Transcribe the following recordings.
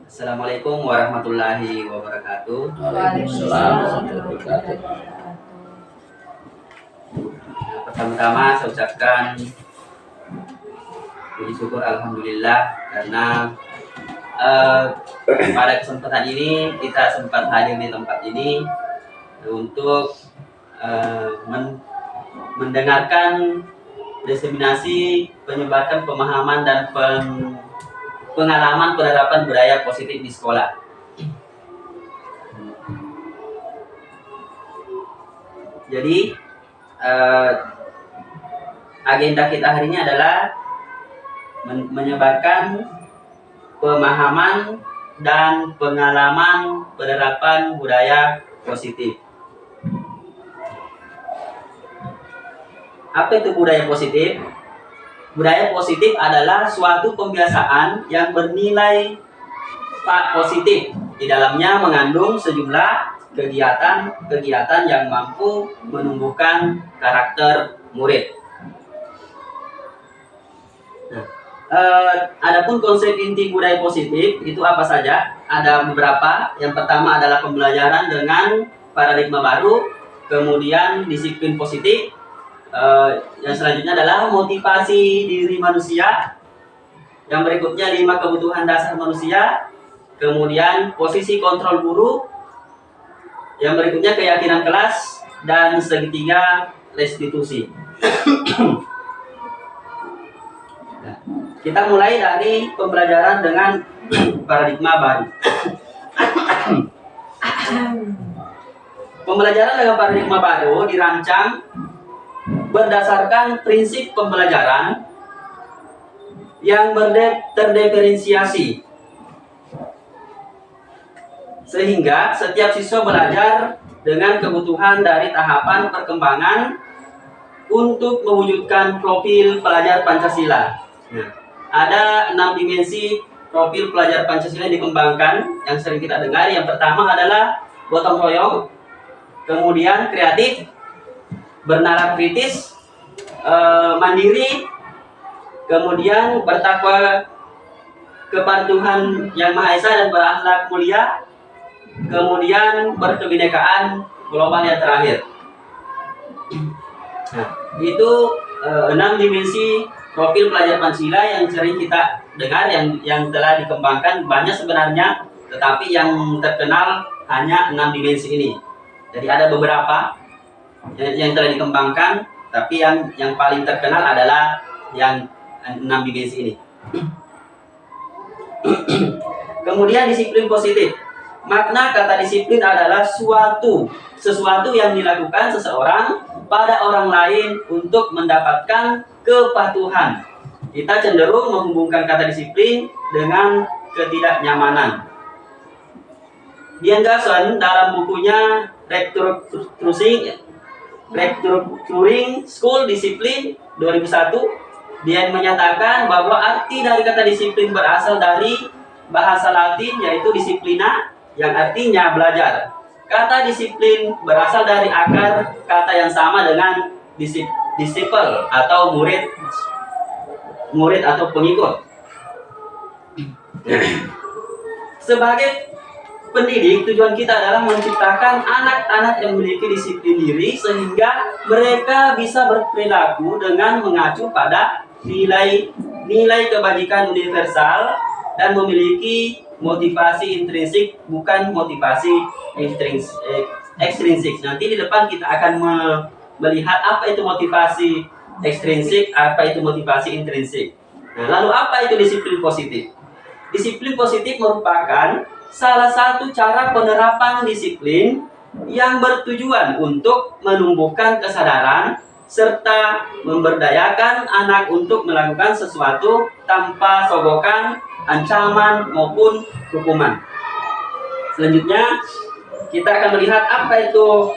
Assalamualaikum warahmatullahi wabarakatuh. Waalaikumsalam warahmatullahi wabarakatuh. Pertama-tama saya ucapkan puji syukur alhamdulillah karena pada kesempatan ini kita sempat hadir di tempat ini untuk mendengarkan diseminasi penyebarkan pemahaman dan pengalaman penerapan budaya positif di sekolah. Jadi agenda kita hari ini adalah menyebarkan pemahaman dan pengalaman penerapan budaya positif. Apa itu budaya positif? Budaya positif adalah suatu pembiasaan yang bernilai positif. Di dalamnya mengandung sejumlah kegiatan yang mampu menumbuhkan karakter murid. Nah, adapun konsep inti budaya positif itu apa saja? Ada beberapa. Yang pertama adalah pembelajaran dengan paradigma baru, kemudian disiplin positif. Yang selanjutnya adalah motivasi diri manusia. Yang berikutnya 5 kebutuhan dasar manusia. Kemudian posisi kontrol guru. Yang berikutnya keyakinan kelas. Dan segitiga restitusi. Nah, kita mulai dari pembelajaran dengan paradigma baru. Pembelajaran dengan paradigma baru dirancang berdasarkan prinsip pembelajaran yang terdiferensiasi, sehingga setiap siswa belajar dengan kebutuhan dari tahapan perkembangan untuk mewujudkan profil pelajar Pancasila. Nah, ada 6 dimensi profil pelajar Pancasila yang dikembangkan yang sering kita dengar. Yang pertama adalah gotong royong, kemudian kreatif, bernalar kritis, mandiri, kemudian bertakwa kepada Tuhan Yang Maha Esa dan berakhlak mulia, kemudian berkebinekaan global yang terakhir. Nah, itu 6 dimensi profil pelajar Pancasila yang sering kita dengar, yang telah dikembangkan banyak sebenarnya, tetapi yang terkenal hanya 6 dimensi ini. Jadi ada beberapa yang telah dikembangkan, tapi yang paling terkenal adalah yang 6 dimensi ini. Kemudian disiplin positif. Makna kata disiplin adalah sesuatu yang dilakukan seseorang pada orang lain untuk mendapatkan kepatuhan. Kita cenderung menghubungkan kata disiplin dengan ketidaknyamanan. Dian Garson dalam bukunya Restructuring School Discipline 2001, dia menyatakan bahwa arti dari kata disiplin berasal dari bahasa Latin, yaitu disciplina, yang artinya belajar. Kata disiplin berasal dari akar kata yang sama dengan disciple atau murid atau pengikut. Sebagai pendidik, tujuan kita adalah menciptakan anak-anak yang memiliki disiplin diri sehingga mereka bisa berperilaku dengan mengacu pada nilai kebajikan universal dan memiliki motivasi intrinsik, bukan motivasi ekstrinsik. Nanti di depan kita akan melihat apa itu motivasi ekstrinsik, apa itu motivasi intrinsik. Nah, lalu apa itu disiplin positif? Disiplin positif merupakan salah satu cara penerapan disiplin yang bertujuan untuk menumbuhkan kesadaran serta memberdayakan anak untuk melakukan sesuatu tanpa sogokan, ancaman maupun hukuman. Selanjutnya kita akan melihat apa itu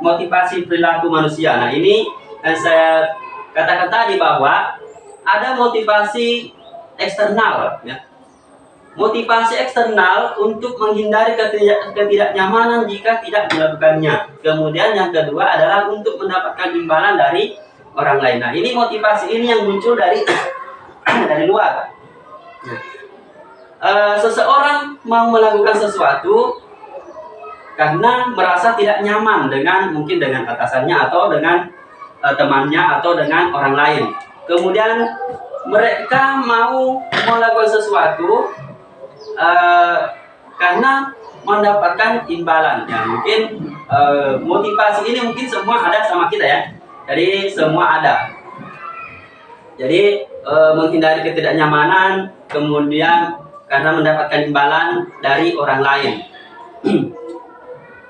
motivasi perilaku manusia. Nah, ini saya katakan tadi bahwa ada motivasi eksternal, ya. Motivasi eksternal untuk menghindari ketidaknyamanan jika tidak melakukannya. Kemudian yang kedua adalah untuk mendapatkan imbalan dari orang lain. Nah, ini motivasi ini yang muncul dari luar. Nah, seseorang mau melakukan sesuatu karena merasa tidak nyaman mungkin dengan atasannya atau dengan temannya atau dengan orang lain. Kemudian mereka mau melakukan sesuatu karena mendapatkan imbalan. Ya, mungkin motivasi ini mungkin semua ada sama kita ya. Jadi semua ada. Jadi menghindari ketidaknyamanan, kemudian karena mendapatkan imbalan dari orang lain.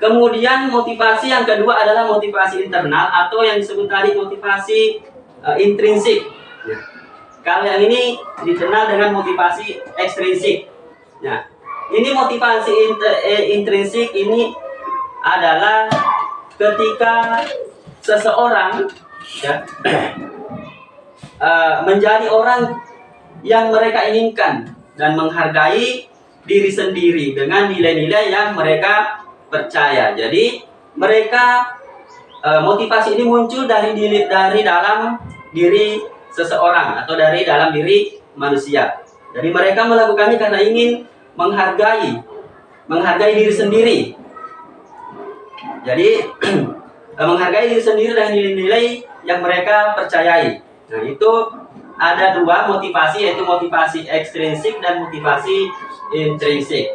Kemudian motivasi yang kedua adalah motivasi internal atau yang disebut tadi motivasi intrinsik. Ya. Kalau yang ini dikenal dengan motivasi ekstrinsik. Nah, ini motivasi intrinsik ini adalah ketika seseorang ya, menjadi orang yang mereka inginkan dan menghargai diri sendiri dengan nilai-nilai yang mereka percaya. Jadi mereka motivasi ini muncul dari dalam diri seseorang atau dari dalam diri manusia. Jadi mereka melakukannya karena ingin menghargai diri sendiri. Jadi menghargai diri sendiri dengan nilai-nilai yang mereka percayai. Nah, itu ada dua motivasi, yaitu motivasi ekstrinsik dan motivasi intrinsik.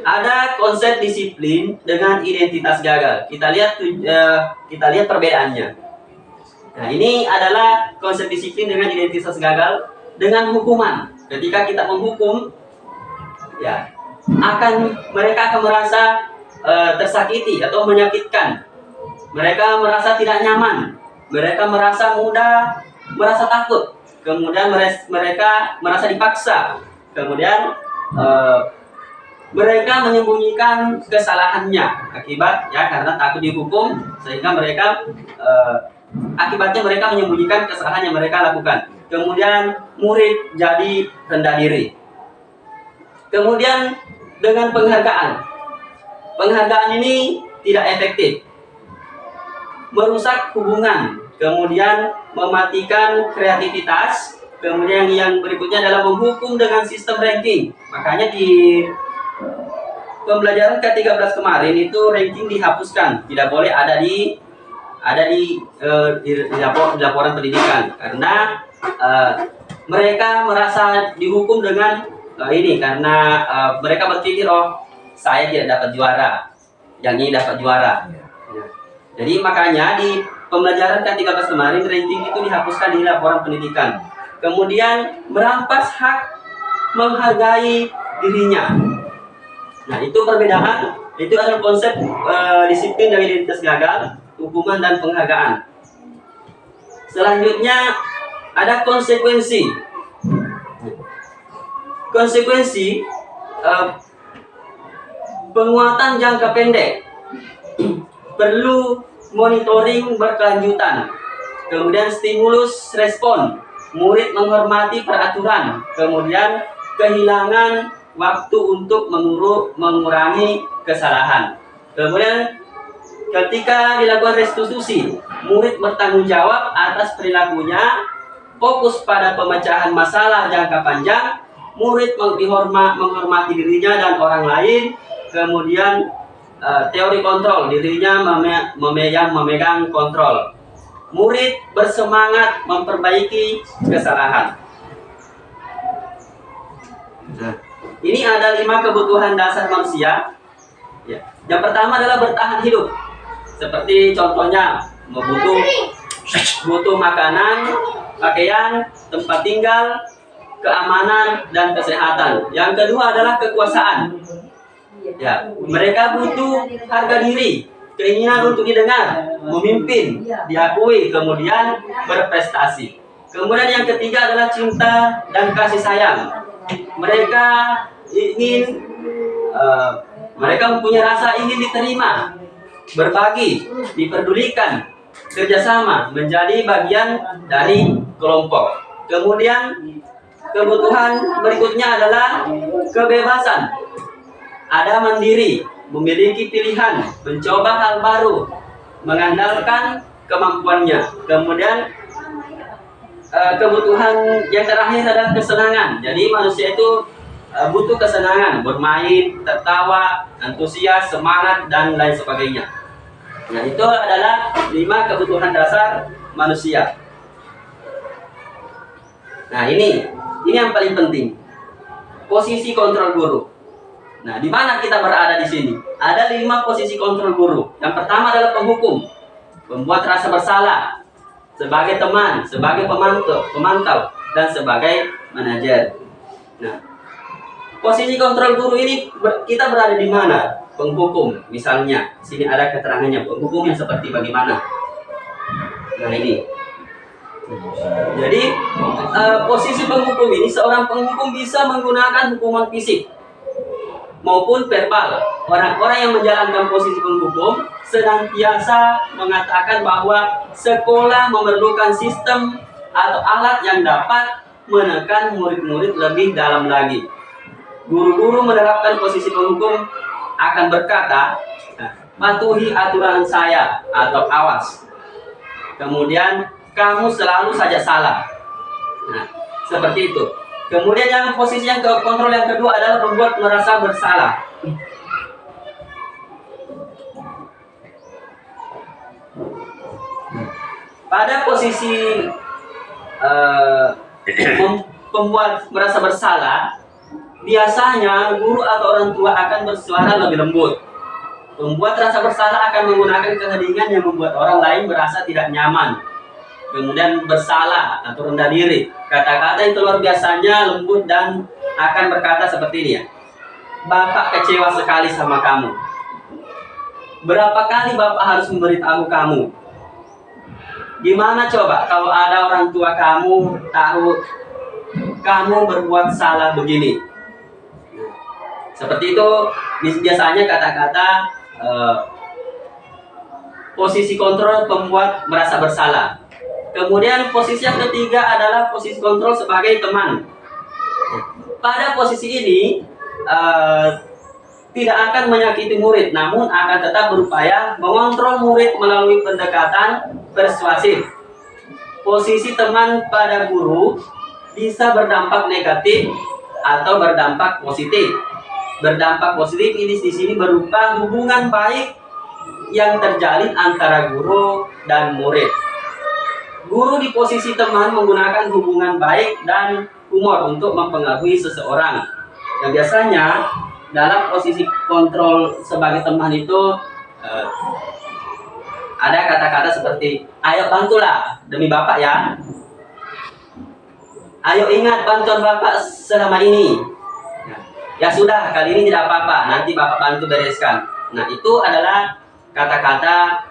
Ada konsep disiplin dengan identitas gagal. Kita lihat perbedaannya. Nah, ini adalah konsep disiplin dengan identitas gagal dengan hukuman. Ketika kita menghukum, ya, mereka akan merasa tersakiti atau menyakitkan. Mereka merasa tidak nyaman. Mereka merasa merasa takut. Kemudian mereka merasa dipaksa. Kemudian mereka menyembunyikan kesalahannya karena takut dihukum, sehingga mereka akibatnya mereka menyembunyikan kesalahan yang mereka lakukan. Kemudian murid jadi rendah diri. Kemudian dengan penghargaan ini tidak efektif, merusak hubungan, kemudian mematikan kreativitas. Kemudian yang berikutnya adalah menghukum dengan sistem ranking. Makanya di pembelajaran ke-13 kemarin itu ranking dihapuskan, tidak boleh ada di laporan pendidikan, karena mereka merasa dihukum dengan ini karena mereka berpikir, oh, saya tidak dapat juara, yang ini dapat juara. Jadi makanya di pembelajaran ke-13 kemarin ranking itu dihapuskan di laporan pendidikan. Kemudian merampas hak menghargai dirinya. Nah, itu perbedaan. Itu adalah konsep disiplin dari identitas gagal, hukuman dan penghargaan. Selanjutnya ada konsekuensi. Konsekuensi penguatan jangka pendek. Perlu monitoring berkelanjutan. Kemudian stimulus respon. Murid menghormati peraturan. Kemudian kehilangan waktu untuk mengurangi kesalahan. Kemudian ketika dilakukan restitusi, murid bertanggung jawab atas perilakunya, fokus pada pemecahan masalah jangka panjang, murid menghormati dirinya dan orang lain. Kemudian teori kontrol, dirinya memegang kontrol. Murid bersemangat memperbaiki kesalahan. Nah, ini ada 5 kebutuhan dasar manusia. Ya. Yang pertama adalah bertahan hidup. Seperti contohnya butuh makanan, pakaian, tempat tinggal, keamanan dan kesehatan. Yang kedua adalah kekuasaan. Ya, mereka butuh harga diri, keinginan untuk didengar, memimpin, diakui, kemudian berprestasi. Kemudian yang ketiga adalah cinta dan kasih sayang. Mereka mempunyai rasa ingin diterima, berbagi, diperdulikan, kerjasama, menjadi bagian dari kelompok. Kemudian kebutuhan berikutnya adalah kebebasan. Ada mandiri, memiliki pilihan, mencoba hal baru, mengandalkan kemampuannya. Kemudian kebutuhan yang terakhir adalah kesenangan. Jadi manusia itu butuh kesenangan, bermain, tertawa, antusias, semangat, dan lain sebagainya. Nah, itu adalah 5 kebutuhan dasar manusia. Nah, ini yang paling penting. Posisi kontrol guru. Nah, di mana kita berada di sini? Ada 5 posisi kontrol guru. Yang pertama adalah penghukum, membuat rasa bersalah, sebagai teman, sebagai pemantau, dan sebagai manajer. Nah, posisi kontrol guru ini kita berada di mana? Penghukum, misalnya, sini ada keterangannya. Penghukum yang seperti bagaimana? Nah, ini. Jadi posisi penghukum ini, seorang penghukum bisa menggunakan hukuman fisik maupun verbal. Orang-orang yang menjalankan posisi penghukum senantiasa mengatakan bahwa sekolah memerlukan sistem atau alat yang dapat menekan murid-murid lebih dalam lagi. Guru-guru menerapkan posisi penghukum akan berkata, patuhi aturan saya atau awas. Kemudian kamu selalu saja salah. Nah, seperti itu. Kemudian yang posisi yang kontrol yang kedua adalah membuat merasa bersalah. Pada posisi membuat merasa bersalah, biasanya guru atau orang tua akan bersuara lebih lembut. Membuat rasa bersalah akan menggunakan keheningan yang membuat orang lain merasa tidak nyaman. Kemudian bersalah atau rendah diri. Kata-kata yang keluar biasanya lembut dan akan berkata seperti ini ya. Bapak kecewa sekali sama kamu. Berapa kali Bapak harus memberitahu kamu? Gimana coba kalau ada orang tua kamu tahu kamu berbuat salah begini? Seperti itu biasanya kata-kata posisi kontrol pembuat merasa bersalah. Kemudian posisi yang ketiga adalah posisi kontrol sebagai teman. Pada posisi ini tidak akan menyakiti murid, namun akan tetap berupaya mengontrol murid melalui pendekatan persuasif. Posisi teman pada guru bisa berdampak negatif atau berdampak positif. Berdampak positif ini di sini berupa hubungan baik yang terjalin antara guru dan murid. Guru di posisi teman menggunakan hubungan baik dan humor untuk mempengaruhi seseorang. Dan biasanya dalam posisi kontrol sebagai teman itu ada kata-kata seperti, ayo bantulah demi Bapak ya. Ayo ingat bantuan Bapak selama ini. Ya sudah, kali ini tidak apa-apa, nanti Bapak bantu bereskan. Nah, itu adalah kata-kata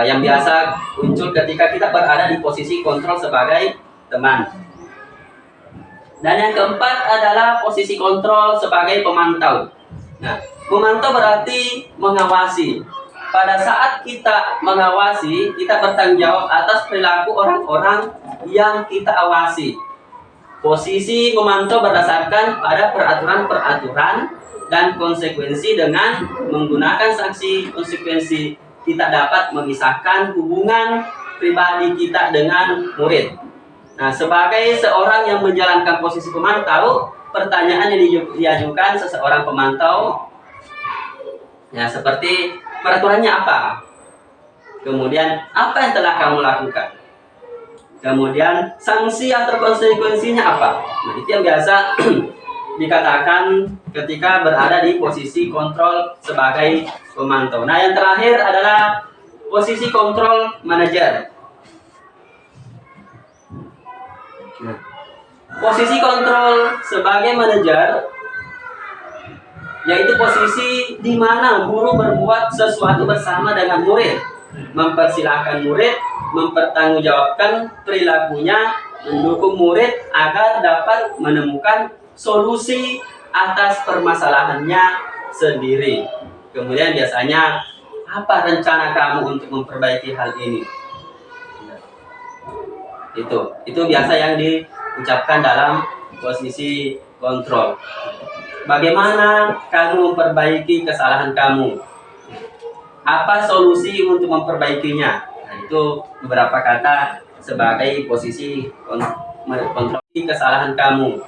yang biasa muncul ketika kita berada di posisi kontrol sebagai teman. Dan yang keempat adalah posisi kontrol sebagai pemantau. Nah, memantau berarti mengawasi. Pada saat kita mengawasi, kita bertanggung jawab atas perilaku orang-orang yang kita awasi. Posisi memantau berdasarkan pada peraturan-peraturan dan konsekuensi. Dengan menggunakan sanksi konsekuensi, kita dapat memisahkan hubungan pribadi kita dengan murid. Nah, sebagai seorang yang menjalankan posisi pemantau, pertanyaan yang diajukan seseorang pemantau, ya seperti peraturannya apa? Kemudian apa yang telah kamu lakukan? Kemudian sanksi atau konsekuensinya apa? Nah, itu yang biasa dikatakan ketika berada di posisi kontrol sebagai pemantau. Nah, yang terakhir adalah posisi kontrol manajer. Nah, posisi kontrol sebagai manajer yaitu posisi di mana guru berbuat sesuatu bersama dengan murid, mempersilahkan murid, mempertanggungjawabkan perilakunya, mendukung murid agar dapat menemukan solusi atas permasalahannya sendiri. Kemudian biasanya, apa rencana kamu untuk memperbaiki hal ini? Itu biasa yang diucapkan dalam posisi kontrol. Bagaimana kamu memperbaiki kesalahan kamu? Apa solusi untuk memperbaikinya? Nah, itu beberapa kata sebagai posisi kontrol kesalahan kamu.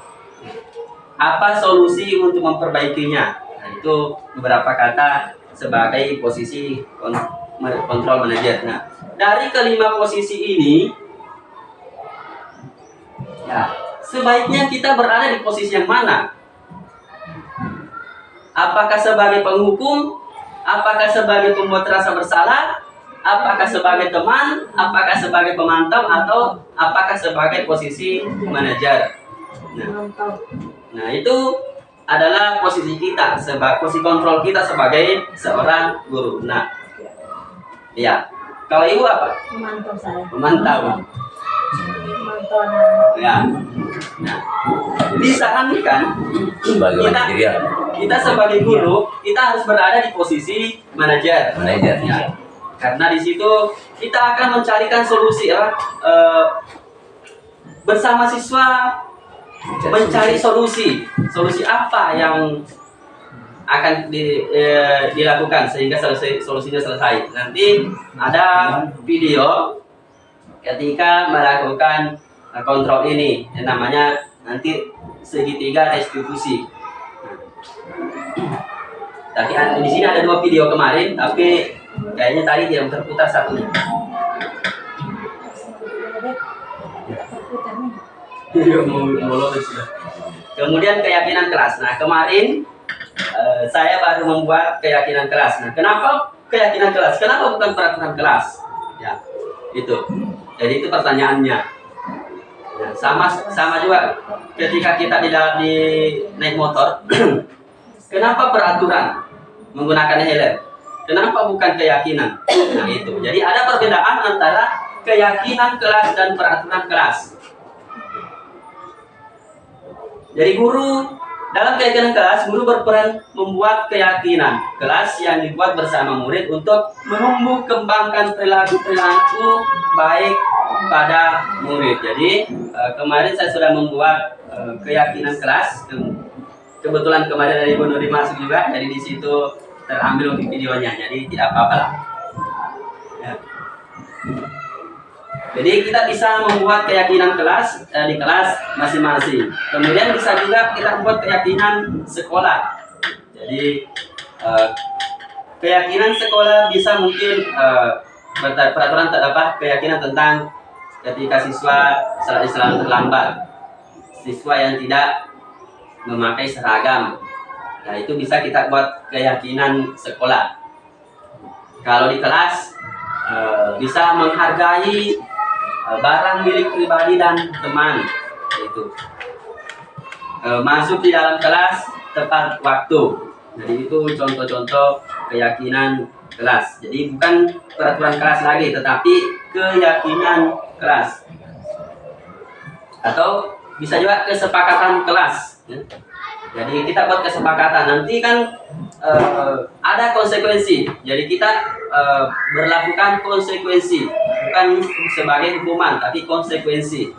Apa solusi untuk memperbaikinya? Nah, itu beberapa kata sebagai posisi kontrol manajer. Nah, dari kelima posisi ini, ya, sebaiknya kita berada di posisi yang mana? Apakah sebagai penghukum? Apakah sebagai pembuat rasa bersalah? Apakah sebagai teman? Apakah sebagai pemantau? Atau apakah sebagai posisi manajer? Nah, itu adalah posisi kita, posisi kontrol kita sebagai seorang guru. Nah, ya, kalau ibu apa? Memantau saya. Memantau. Memantau anak. Ya. Nah, disarankan Sebagai manajerial. kita sebagai guru kita harus berada di posisi manajer. Manajer. Ya. Karena di situ kita akan mencarikan solusi ya, bersama siswa mencari solusi apa yang akan dilakukan sehingga solusinya selesai. Nanti ada video ketika melakukan kontrol ini yang namanya nanti segitiga restitusi. Tapi di sini ada 2 video kemarin, tapi kayaknya tadi tidak terputar satunya. Kemudian keyakinan kelas. Nah, kemarin saya baru membuat keyakinan kelas. Nah, kenapa keyakinan kelas? Kenapa bukan peraturan kelas? Ya, itu. Jadi itu pertanyaannya. Ya, sama juga ketika kita di naik motor. Kenapa peraturan menggunakan helm? Kenapa bukan keyakinan? Nah, itu. Jadi ada perbedaan antara keyakinan kelas dan peraturan kelas. Jadi guru dalam keyakinan kelas, guru berperan membuat keyakinan kelas yang dibuat bersama murid untuk menumbuh kembangkan perilaku baik pada murid. Jadi kemarin saya sudah membuat keyakinan kelas. Kebetulan kemarin dari Bu Nuri masuk juga, jadi di situ terambil untuk videonya. Jadi tidak apa-apa lah. Ya. Jadi kita bisa membuat keyakinan kelas di kelas masing-masing. Kemudian bisa juga kita membuat keyakinan sekolah. Jadi keyakinan sekolah bisa mungkin peraturan terdapat keyakinan tentang ketika siswa selalu terlambat, siswa yang tidak memakai seragam. Nah, itu bisa kita buat keyakinan sekolah. Kalau di kelas bisa menghargai barang milik pribadi dan teman, itu masuk di dalam kelas tepat waktu. Jadi itu contoh-contoh keyakinan kelas. Jadi bukan peraturan kelas lagi, tetapi keyakinan kelas. Atau bisa juga kesepakatan kelas. Jadi kita buat kesepakatan. Nanti kan ada konsekuensi. Jadi kita berlakukan konsekuensi, bukan sebagai hukuman, tapi konsekuensi.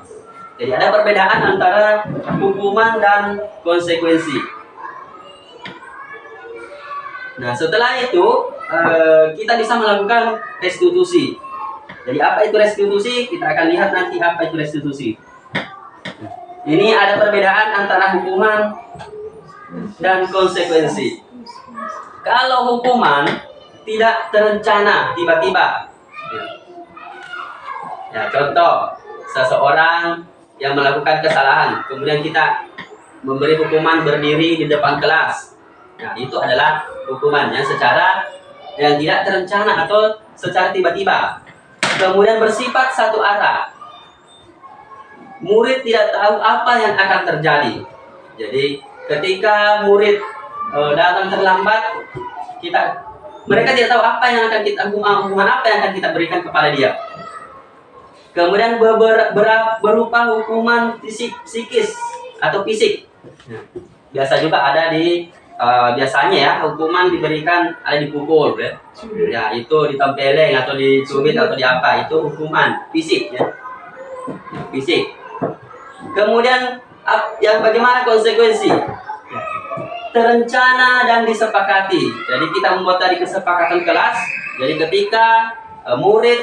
Jadi ada perbedaan antara hukuman dan konsekuensi. Nah, setelah itu kita bisa melakukan restitusi. Jadi apa itu restitusi? Kita akan lihat nanti apa itu restitusi. Ini ada perbedaan antara hukuman dan konsekuensi. Kalau hukuman tidak terencana tiba-tiba. Ya, contoh, seseorang yang melakukan kesalahan, kemudian kita memberi hukuman berdiri di depan kelas. Nah, itu adalah hukumannya secara yang tidak terencana atau secara tiba-tiba. Kemudian bersifat satu arah. Murid tidak tahu apa yang akan terjadi. Jadi ketika murid datang terlambat, mereka tidak tahu apa yang akan kita hukuman apa yang akan kita berikan kepada dia. Kemudian berupa hukuman psikis atau fisik. Biasa juga ada di biasanya ya, hukuman diberikan ada dipukul ya. Ya, itu ditempeleng atau dicubit atau di apa, itu hukuman fisik ya. Fisik. Kemudian yang bagaimana konsekuensi? Terencana dan disepakati. Jadi kita membuat tadi kesepakatan kelas. Jadi ketika murid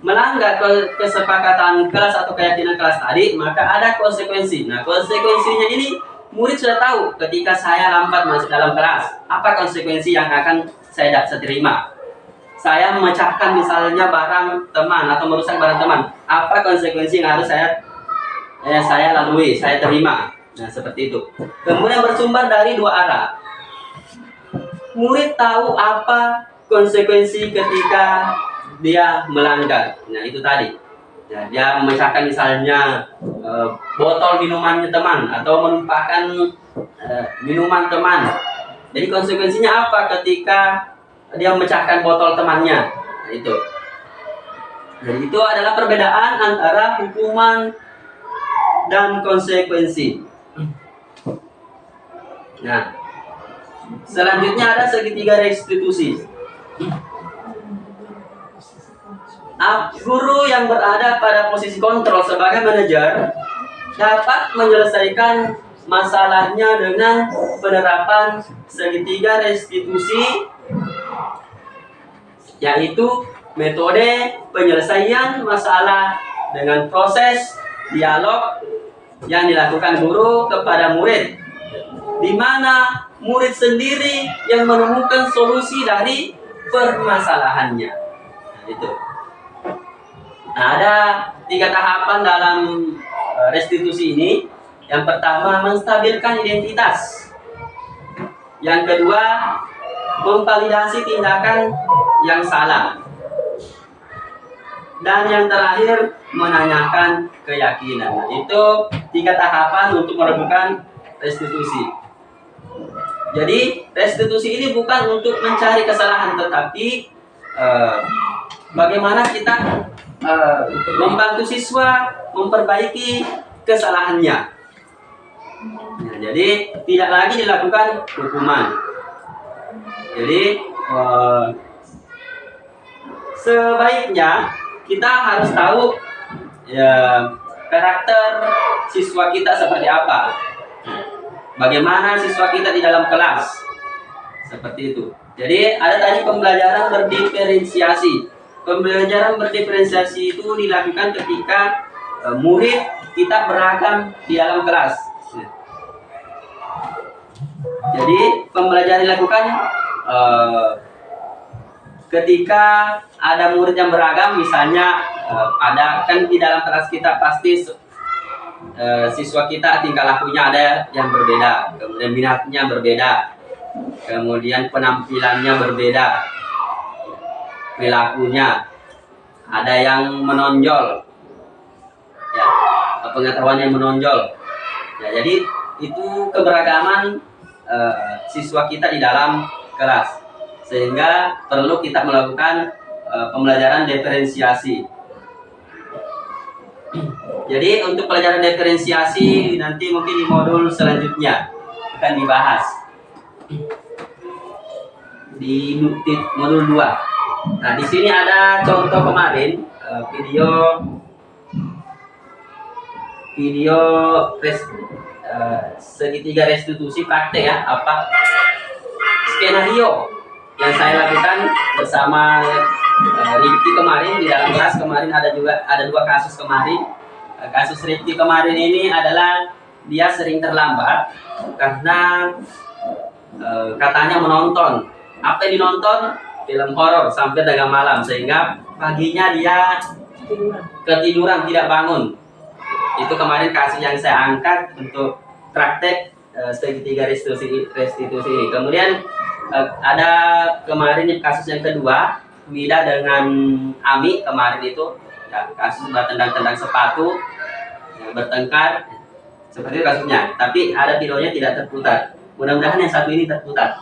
melanggar kesepakatan kelas atau keyakinan kelas tadi, maka ada konsekuensi. Nah, konsekuensinya ini murid sudah tahu ketika saya lambat masuk dalam kelas, apa konsekuensi yang akan saya terima. Saya memecahkan misalnya barang teman atau merusak barang teman, apa konsekuensi yang harus saya lalui, saya terima. Nah, seperti itu. Kemudian bersumber dari dua arah. Murid tahu apa konsekuensi ketika dia melanggar. Nah, itu tadi. Nah, dia memecahkan misalnya botol minumannya teman atau menumpahkan minuman teman. Jadi konsekuensinya apa ketika dia memecahkan botol temannya? Nah, itu. Jadi itu adalah perbedaan antara hukuman dan konsekuensi. Nah, selanjutnya ada segitiga restitusi. Guru yang berada pada posisi kontrol sebagai manajer dapat menyelesaikan masalahnya dengan penerapan segitiga restitusi, yaitu metode penyelesaian masalah dengan proses dialog yang dilakukan guru kepada murid, di mana murid sendiri yang menemukan solusi dari permasalahannya. Nah, itu. Nah, ada 3 tahapan dalam restitusi ini. Yang pertama, menstabilkan identitas. Yang kedua, memvalidasi tindakan yang salah. Dan yang terakhir, menanyakan keyakinan. Nah, itu 3 tahapan untuk melakukan restitusi. Jadi, restitusi ini bukan untuk mencari kesalahan, tetapi bagaimana kita membantu siswa memperbaiki kesalahannya. Nah, jadi tidak lagi dilakukan hukuman. Jadi sebaiknya kita harus tahu ya, karakter siswa kita seperti apa. Bagaimana siswa kita di dalam kelas. Seperti itu. Jadi ada tadi pembelajaran berdiferensiasi. Pembelajaran berdiferensiasi itu dilakukan ketika murid kita beragam di dalam kelas. Jadi pembelajaran dilakukan ketika ada murid yang beragam, misalnya ada kan di dalam kelas kita pasti siswa kita tingkah lakunya ada yang berbeda, kemudian minatnya berbeda, kemudian penampilannya berbeda, perilakunya ada yang menonjol, ya, pengetahuannya menonjol. Ya, jadi itu keberagaman siswa kita di dalam kelas, sehingga perlu kita melakukan pembelajaran diferensiasi. Jadi untuk pelajaran diferensiasi nanti mungkin di modul selanjutnya akan dibahas di modul 2. Nah, di sini ada contoh kemarin video segitiga restitusi praktek ya, apa skenario yang saya lakukan bersama Rifki kemarin di dalam kelas. Kemarin ada 2 kasus kemarin. Kasus Rifki kemarin ini adalah dia sering terlambat karena katanya menonton apa yang dinonton film horor sampai tengah malam, sehingga paginya dia ketiduran tidak bangun. Itu kemarin kasus yang saya angkat untuk praktek segitiga restitusi ini. Kemudian ada kemarin kasus yang kedua, Wida dengan Ami kemarin itu ya, kasus bertendang-tendang sepatu, ya, bertengkar, seperti itu kasusnya. Tapi ada videonya tidak terputar. Mudah-mudahan yang satu ini terputar.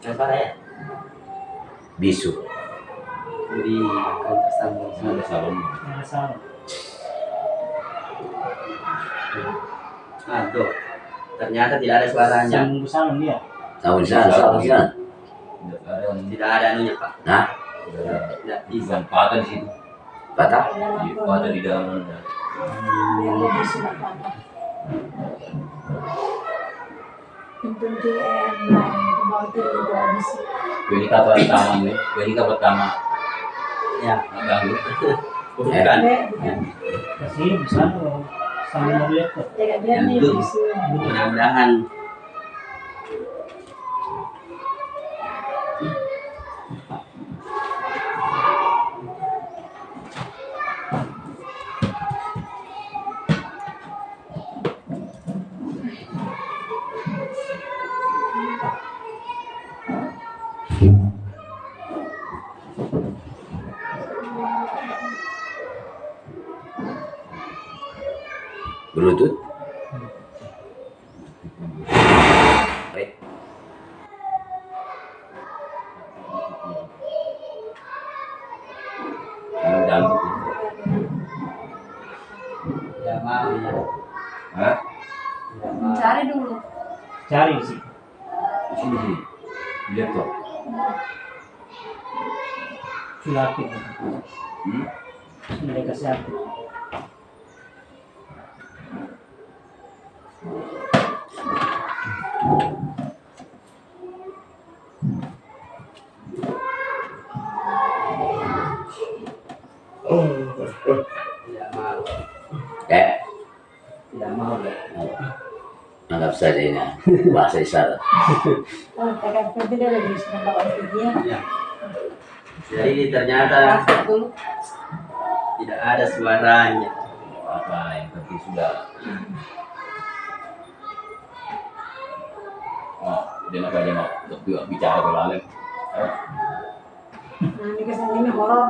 Apa ya? Bisu. Jadi akan tersambung. Aduh. Ternyata tidak ada suaranya. Sambung ke sana dia. Tahun sana, tahun sana. Tidak ada anunya, Pak. Nah, Tidak bisa. Patah di situ. patah. Patah di dalam. Biar lebih sudah patah. Untuk DM lain, kebawah itu juga habis. Wanita pertama gue. Wanita pertama. Ya, Ganggu. bukan. Bukan. Kasih di sana sambung laptop. Jaga biar nih Itu. bisu. Mudah-mudahan Bluetooth. Baik. Ganggu. tidak mau ya. Hah? Tidak mau. Cari dulu. Cari di situ. Di sini sih. Di laptop. Sudah aktif. Hmm? Sudah kasih aktif. Tidak mau. Tidak mau. Anggap saja ini bahasa isyarat. Oh, kakak seperti dia lagi sudah bawa dia. Ya. Jadi ternyata Pasang dulu. tidak ada suaranya. Apa yang penting sudah. Oh, dia nak aja mau bicara berlalu. Nah, ini kesan ini horor.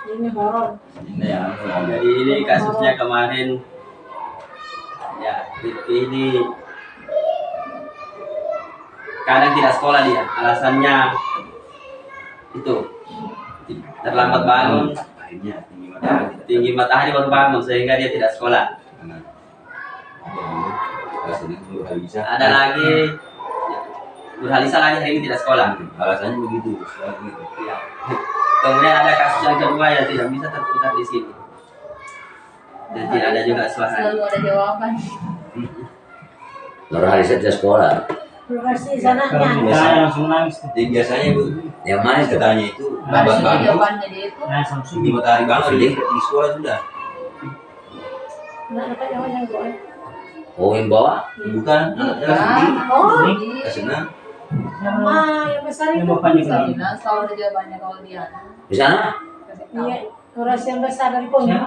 Ini horor. Ini yang Jadi ini kasusnya kemarin. Ya, ini kadang tidak sekolah dia. Alasannya itu terlambat bangun, akhirnya tinggi ya, matahari. tinggi matahari baru bangun sehingga dia tidak sekolah. Bisa. Ada lagi Nurhalisa lagi hari ini tidak sekolah. Alasannya begitu. Begitu. Ya. Kemudian ada kasus yang kedua yang tidak bisa terputar di sini. Dan tidak ada juga suara. Selalu ada jawaban. Nurhalisa tidak sekolah. Terima kasih sananya. Kalau saya langsung nangis tuh. Jadi biasanya bu, Yang mana itu? katanya itu Nah, lambat itu bangun. Jawabannya dia itu. Nah, langsung Tinggi matahari bangun di sekolah sudah. Nah, dapat jawabannya gue. Oh, yang bawah? Bukan, anaknya sedih. Oh, Tak senang. Ma, yang besar yang itu. bapaknya bilang. Salina selalu ada jawabannya kalau dia Di sana? kasih tahu. Iya, kurasi yang besar dari punya.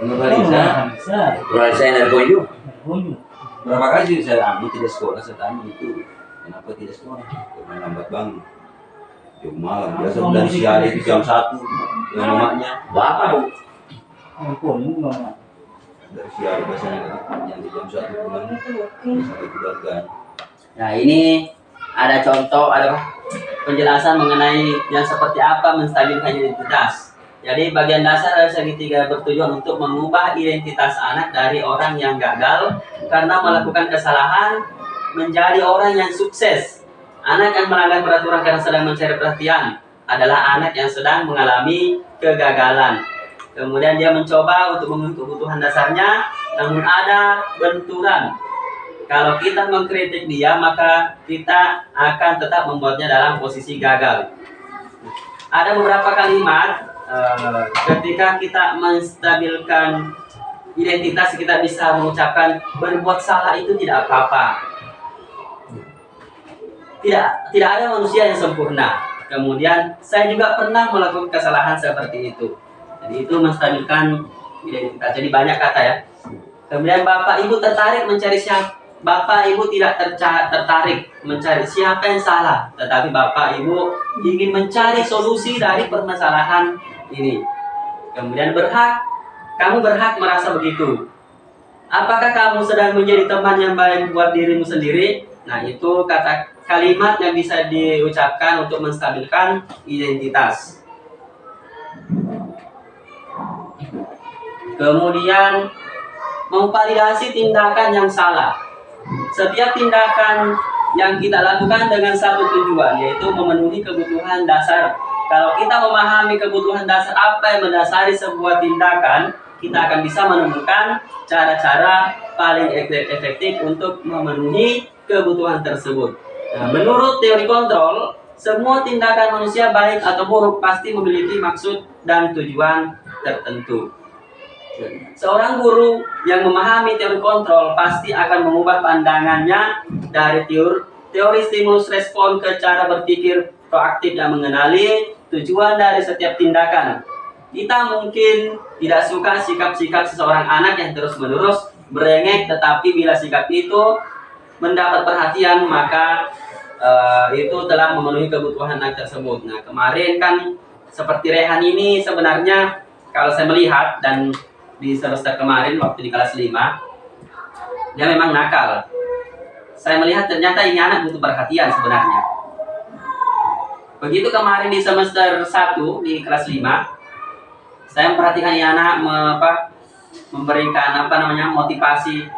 Menurut Oh, Alisa, bisa. Nurhalisa yang dari Boyu? Bunyi. berapa kali sih saya anu tidak sekolah, saya tanya itu kenapa tidak sekolah? Karena lambat bangun. Jam malam, biasa udah siang itu jam 1 dengan mamanya. Bapak, Bu. Ampun, ini gimana? Dari siang biasanya yang di jam 1 pulang sampai keluarga. Nah ini ada contoh, ada penjelasan mengenai yang seperti apa menstabilkan identitas. Jadi bagian dasar dari segitiga bertujuan untuk mengubah identitas anak dari orang yang gagal karena melakukan kesalahan menjadi orang yang sukses. Anak yang melanggar peraturan karena sedang mencari perhatian adalah anak yang sedang mengalami kegagalan. Kemudian dia mencoba untuk memenuhi kebutuhan dasarnya, namun ada benturan. Kalau kita mengkritik dia, maka kita akan tetap membuatnya dalam posisi gagal. Ada beberapa kalimat ketika kita menstabilkan identitas, kita bisa mengucapkan berbuat salah itu tidak apa-apa. Tidak ada manusia yang sempurna. Kemudian saya juga pernah melakukan kesalahan seperti itu. Jadi itu menstabilkan identitas. Jadi banyak kata ya. Kemudian Bapak Ibu tertarik mencari siapa? Bapak Ibu tidak tertarik mencari siapa yang salah, tetapi Bapak Ibu ingin mencari solusi dari permasalahan ini. Kemudian kamu berhak merasa begitu. Apakah kamu sedang menjadi teman yang baik buat dirimu sendiri? Nah, itu kalimat yang bisa diucapkan untuk menstabilkan identitas. Kemudian memvalidasi tindakan yang salah. setiap tindakan yang kita lakukan dengan satu tujuan, yaitu memenuhi kebutuhan dasar. Kalau kita memahami kebutuhan dasar apa yang mendasari sebuah tindakan, kita akan bisa menemukan cara-cara paling efektif untuk memenuhi kebutuhan tersebut. Nah, menurut teori kontrol, semua tindakan manusia baik atau buruk pasti memiliki maksud dan tujuan tertentu. Seorang guru yang memahami teori kontrol pasti akan mengubah pandangannya dari teori stimulus respon ke cara berpikir proaktif yang mengenali tujuan dari setiap tindakan. Kita mungkin tidak suka sikap-sikap seseorang anak yang terus-menerus berengek, tetapi bila sikap itu mendapat perhatian, maka itu telah memenuhi kebutuhan anak tersebut. Nah, kemarin kan seperti Rehan ini sebenarnya kalau saya melihat, dan di semester kemarin waktu di kelas 5, dia memang nakal. Saya melihat ternyata ini anak butuh perhatian sebenarnya. Begitu kemarin di semester 1 di kelas 5, saya memperhatikan ini anak memberikan motivasi.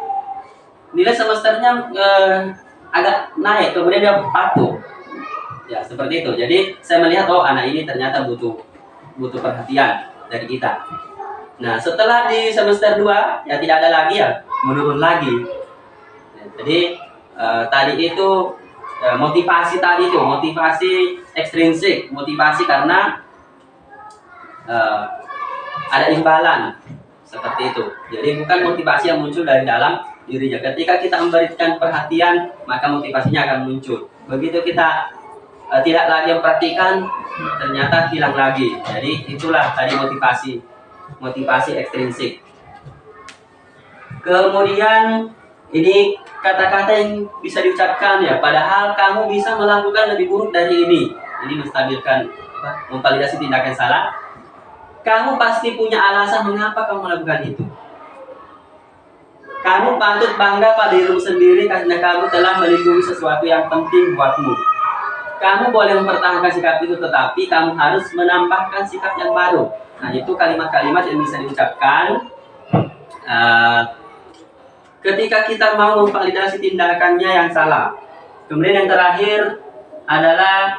Nilai semesternya agak naik, kemudian dia patuh. Ya, seperti itu. Jadi saya melihat, oh, anak ini ternyata butuh perhatian dari kita. Nah, setelah di semester 2 ya tidak ada lagi, ya menurun lagi. Ya, jadi tadi itu motivasi ekstrinsik, motivasi karena ada imbalan seperti itu. Jadi bukan motivasi yang muncul dari dalam dirinya. Ketika kita memberikan perhatian, maka motivasinya akan muncul. Begitu kita tidak lagi memperhatikan, ternyata hilang lagi. Jadi itulah tadi motivasi ekstrinsik. Kemudian ini kata-kata yang bisa diucapkan, ya, padahal kamu bisa melakukan lebih buruk dari ini. Ini menstabilkan, memvalidasi tindakan salah. Kamu pasti punya alasan mengapa kamu melakukan itu. Kamu patut bangga pada dirimu sendiri karena kamu telah melindungi sesuatu yang penting buatmu. Kamu boleh mempertahankan sikap itu, tetapi kamu harus menambahkan sikap yang baru. Nah, itu kalimat-kalimat yang bisa diucapkan ketika kita mau memvalidasi tindakannya yang salah. Kemudian yang terakhir adalah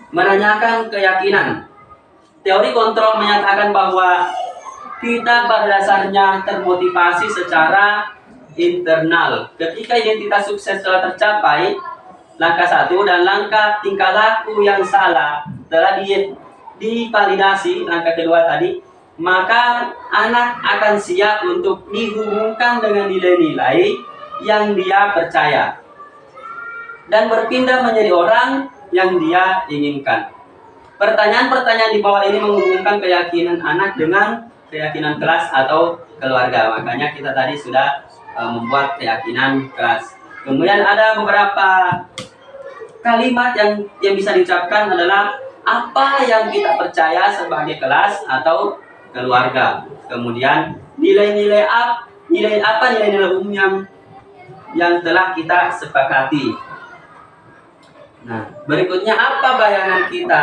menanyakan keyakinan. Teori kontrol menyatakan bahwa kita pada dasarnya termotivasi secara internal. Ketika identitas sukses telah tercapai, langkah 1 dan langkah tingkah laku yang salah telah divalidasi, langkah kedua tadi, maka anak akan siap untuk dihubungkan dengan nilai-nilai yang dia percaya dan berpindah menjadi orang yang dia inginkan. Pertanyaan-pertanyaan di bawah ini menghubungkan keyakinan anak dengan keyakinan kelas atau keluarga. Makanya kita tadi sudah membuat keyakinan kelas. Kemudian ada beberapa kalimat yang bisa diucapkan adalah apa yang kita percaya sebagai kelas atau keluarga. Kemudian nilai-nilai umum yang telah kita sepakati. Nah, berikutnya apa bayangan kita?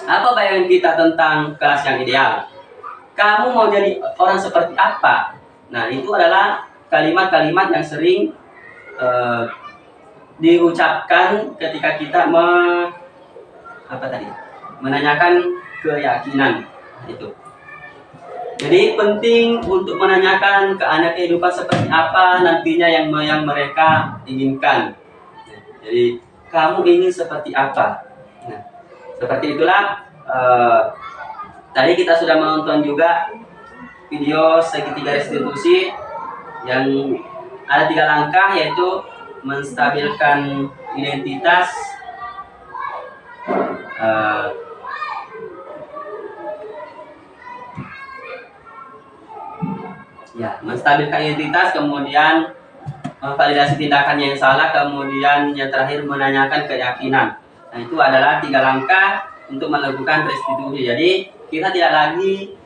Apa bayangan kita tentang kelas yang ideal? Kamu mau jadi orang seperti apa? Nah, itu adalah kalimat-kalimat yang sering diucapkan ketika kita menanyakan keyakinan. Itu. Jadi penting untuk menanyakan ke anak kehidupan seperti apa nantinya yang mereka inginkan. Jadi kamu ingin seperti apa? Nah, seperti itulah. Tadi kita sudah menonton juga video segitiga restitusi yang ada 3 langkah, yaitu menstabilkan identitas, menstabilkan identitas, kemudian memvalidasi tindakannya yang salah, kemudian yang terakhir menanyakan keyakinan. Nah, itu adalah 3 langkah untuk melakukan restitusi. Jadi kita tidak lagi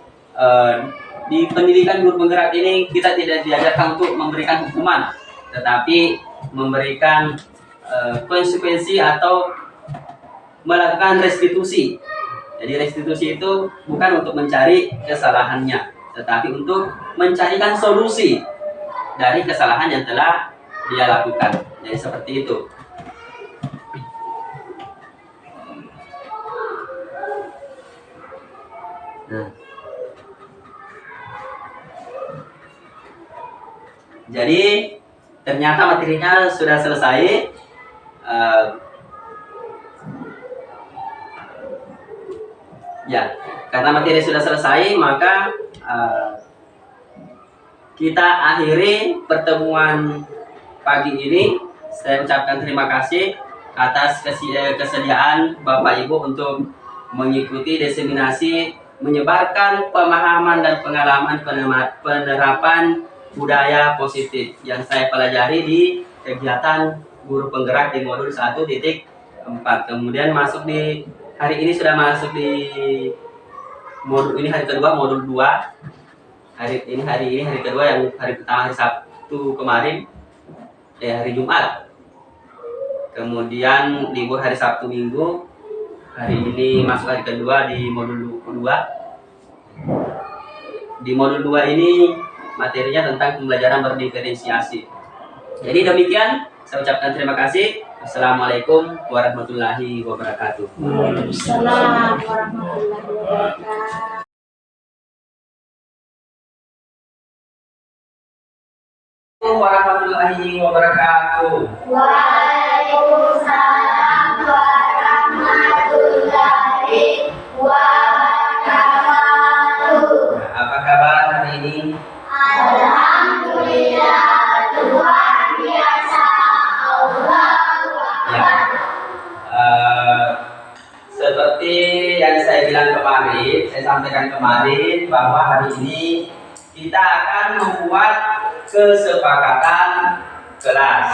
di pendidikan guru penggerak ini kita tidak diajarkan untuk memberikan hukuman, tetapi memberikan konsekuensi atau melakukan restitusi. Jadi restitusi itu bukan untuk mencari kesalahannya, tetapi untuk mencarikan solusi dari kesalahan yang telah dia lakukan. Jadi seperti itu. Nah. Jadi ternyata materinya sudah selesai. Ya, karena materi sudah selesai, maka kita akhiri pertemuan pagi ini. Saya ucapkan terima kasih atas kesediaan Bapak Ibu untuk mengikuti diseminasi, menyebarkan pemahaman dan pengalaman penerapan budaya positif yang saya pelajari di kegiatan guru penggerak di modul 1.4. Kemudian masuk di hari ini, sudah masuk di modul ini, hari kedua, modul 2. Hari ini hari kedua, yang hari pertama hari Sabtu kemarin, hari Jumat. Kemudian libur hari Sabtu Minggu. Hari ini masuk hari kedua di modul 2. Di modul 2 ini materinya tentang pembelajaran berdiferensiasi. Jadi demikian, saya ucapkan terima kasih. Assalamualaikum warahmatullahi wabarakatuh. Waalaikumsalam warahmatullahi wabarakatuh. Warahmatullahi wabarakatuh. Waalaikumsalam warahmatullahi wabarakatuh. Apa kabar hari ini? Alhamdulillah, luar biasa. Ya. Seperti yang saya bilang kemarin, saya sampaikan kemarin bahwa hari ini kita akan membuat kesepakatan kelas.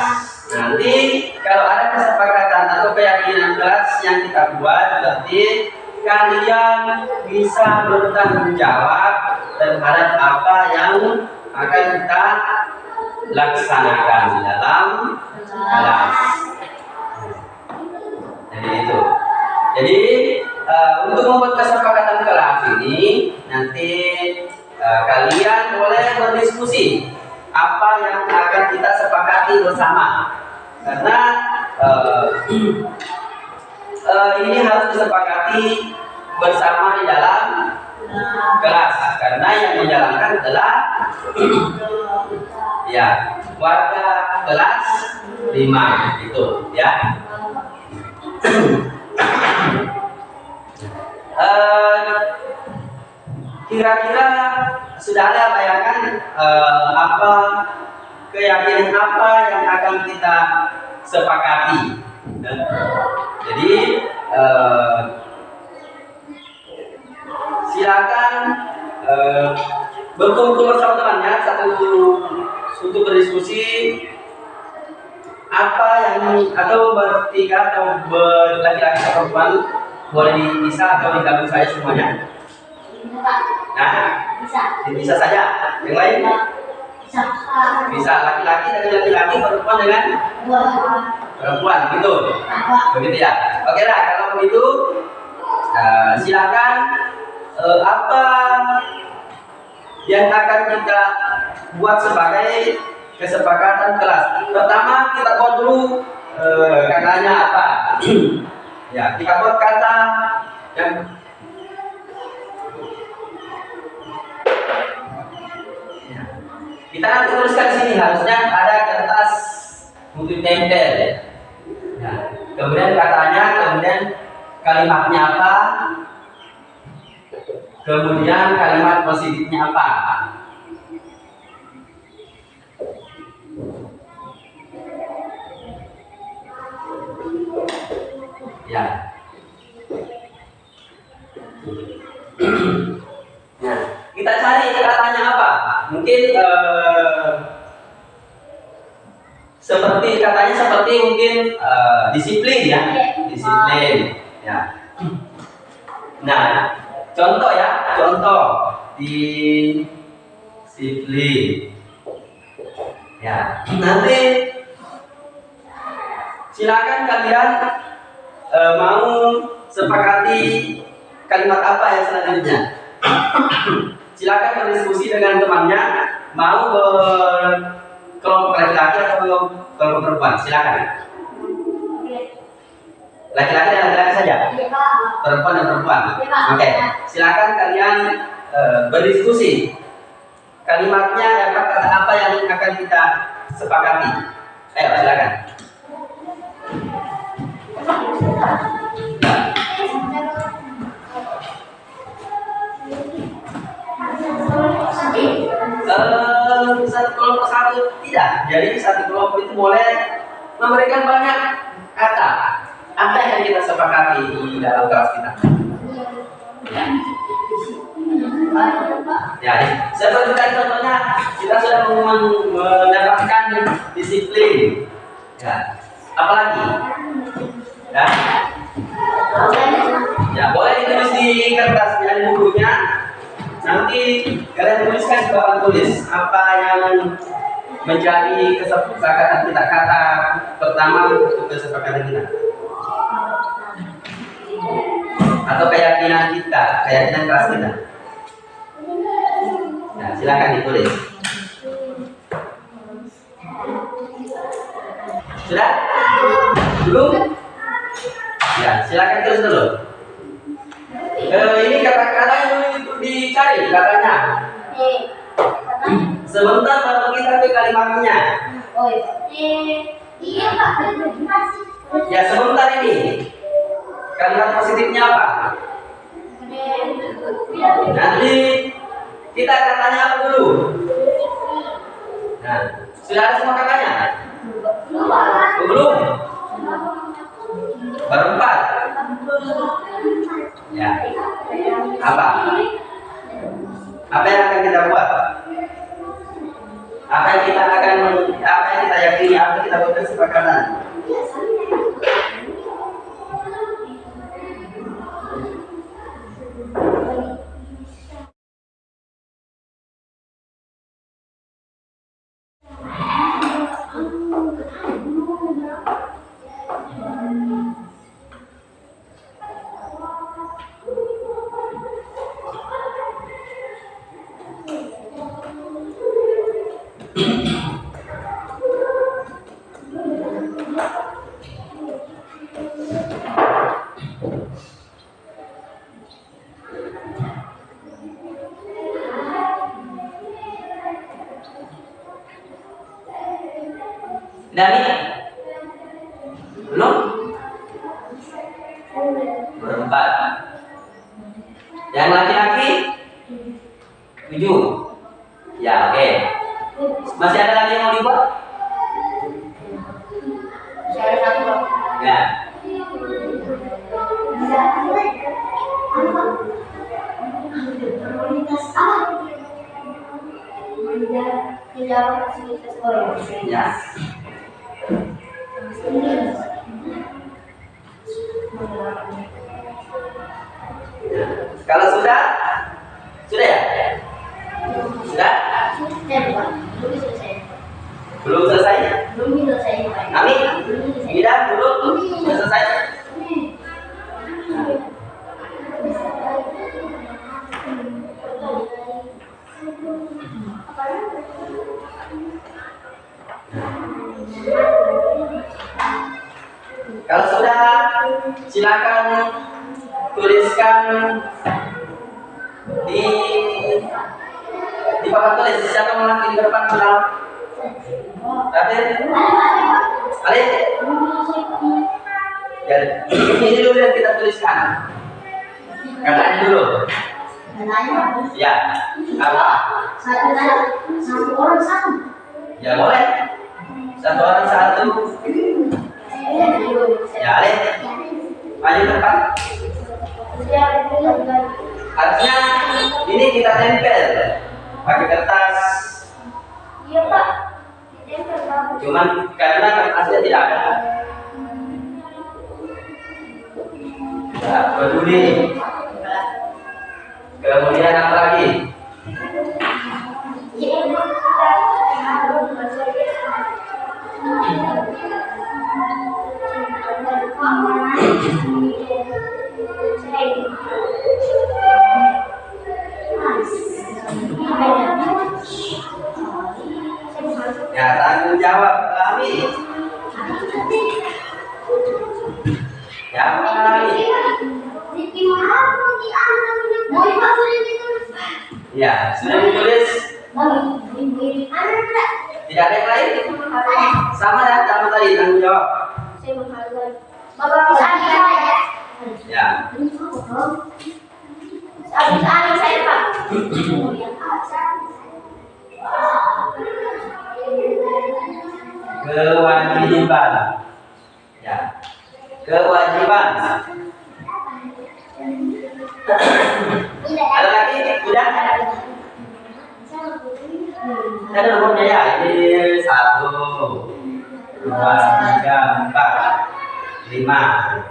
Nanti kalau ada kesepakatan atau keyakinan kelas yang kita buat, berarti kalian bisa bertanggung jawab terhadap apa yang akan kita laksanakan di dalam kelas. Jadi itu. Jadi untuk membuat kesepakatan kelas ini, nanti kalian boleh berdiskusi apa yang akan kita sepakati bersama, karena ini harus disepakati bersama di dalam kelas, karena yang menjalankan adalah ya warga kelas 5 itu ya. Kira-kira sudah ada bayangan apa keyakinan apa yang akan kita sepakati. Jadi silakan berkumpul bersama temannya untuk berdiskusi apa yang, atau bertiga atau berlaki-laki atau perempuan, boleh bisa atau digabung saya semuanya. Nah, bisa saja. Yang lain bisa laki-laki dengan laki-laki, perempuan dengan perempuan, gitu. Begitu ya. Oke lah, kalau begitu silakan apa yang akan kita buat sebagai kesepakatan kelas. Pertama kita buat dulu katanya apa. Ya, kita buat kata yang kita nanti tuliskan di sini, harusnya ada kertas untuk tempel. Ya. Kemudian katanya, kemudian kalimatnya apa, kemudian kalimat positifnya apa. Ya. Nah, kita cari katanya apa. Mungkin seperti katanya seperti mungkin disiplin ya, disiplin. Ya. Nah, contoh ya, contoh disiplin. Ya, nanti silakan kalian mau sepakati kalimat apa yang selanjutnya. silakan berdiskusi dengan temannya, mau kelompok laki-laki atau kelompok perempuan, silakan. Laki-laki dan laki-laki saja, perempuan dan perempuan. Oke, silakan kalian berdiskusi. Kalimatnya kata apa yang akan kita sepakati. Ayo silakan. Satu kelompok satu tidak. Jadi satu kelompok itu boleh memberikan banyak kata. Apa yang kita sepakati di dalam kelas kita? Ya, seperti tadi contohnya kita sudah mendapatkan disiplin. Ya, apalagi? Ya, ya boleh ditulis di kertasnya di bukunya. Nanti kalian tuliskan di papan tulis apa yang menjadi kesepakatan kita, kata pertama untuk kesepakatan kita atau keyakinan kita, keyakinan kelas kita. Nah, silakan ditulis. Sudah? Belum? Ya, silakan tulis dulu. Ini kata-kata yang itu dicari katanya. Sebentar baru kita ke kalimatnya. Ya, sebentar ini. Kalimat positifnya apa? Nanti kita katanya apa dulu? Nah, sudah ada semua katanya? Belum? Baru 4? Ya. Apa? Apa yang akan kita buat? Apa yang kita yakini? Apa yang kita buat kesepakatan? Dani? Belum? Berempat. Yang laki-laki? 7. Ya, oke. Masih ada lagi yang mau dibuat? Ya. Ya. Kalau sudah ya? Sudah? Belum selesai? Amin? Tidak, belum selesai? Kalau sudah, silakan tuliskan di papan tulis. Siapa melangkah di depan bilang? Raden? Alif? Ya, ini dulu yang kita tuliskan. Katanya dulu. Ya, apa? Satu orang satu. Ya boleh. Satu orang satu. Ya, Alif. Maju depan. Artinya ini kita tempel pakai kertas. Iya Pak. Cuman karena kertasnya tidak ada. Tidak peduli. Kemudian apa lagi? Ya, apa lagi? Ya, sudah ditulis. Tidak ada yang lain? Sama ya, sama tadi tanggung jawab. Ya. Kewajiban. Ya. Kewajiban. Ada lagi? Udah? Ada nomornya ya? Ini 1, 2, 3, 4, 5.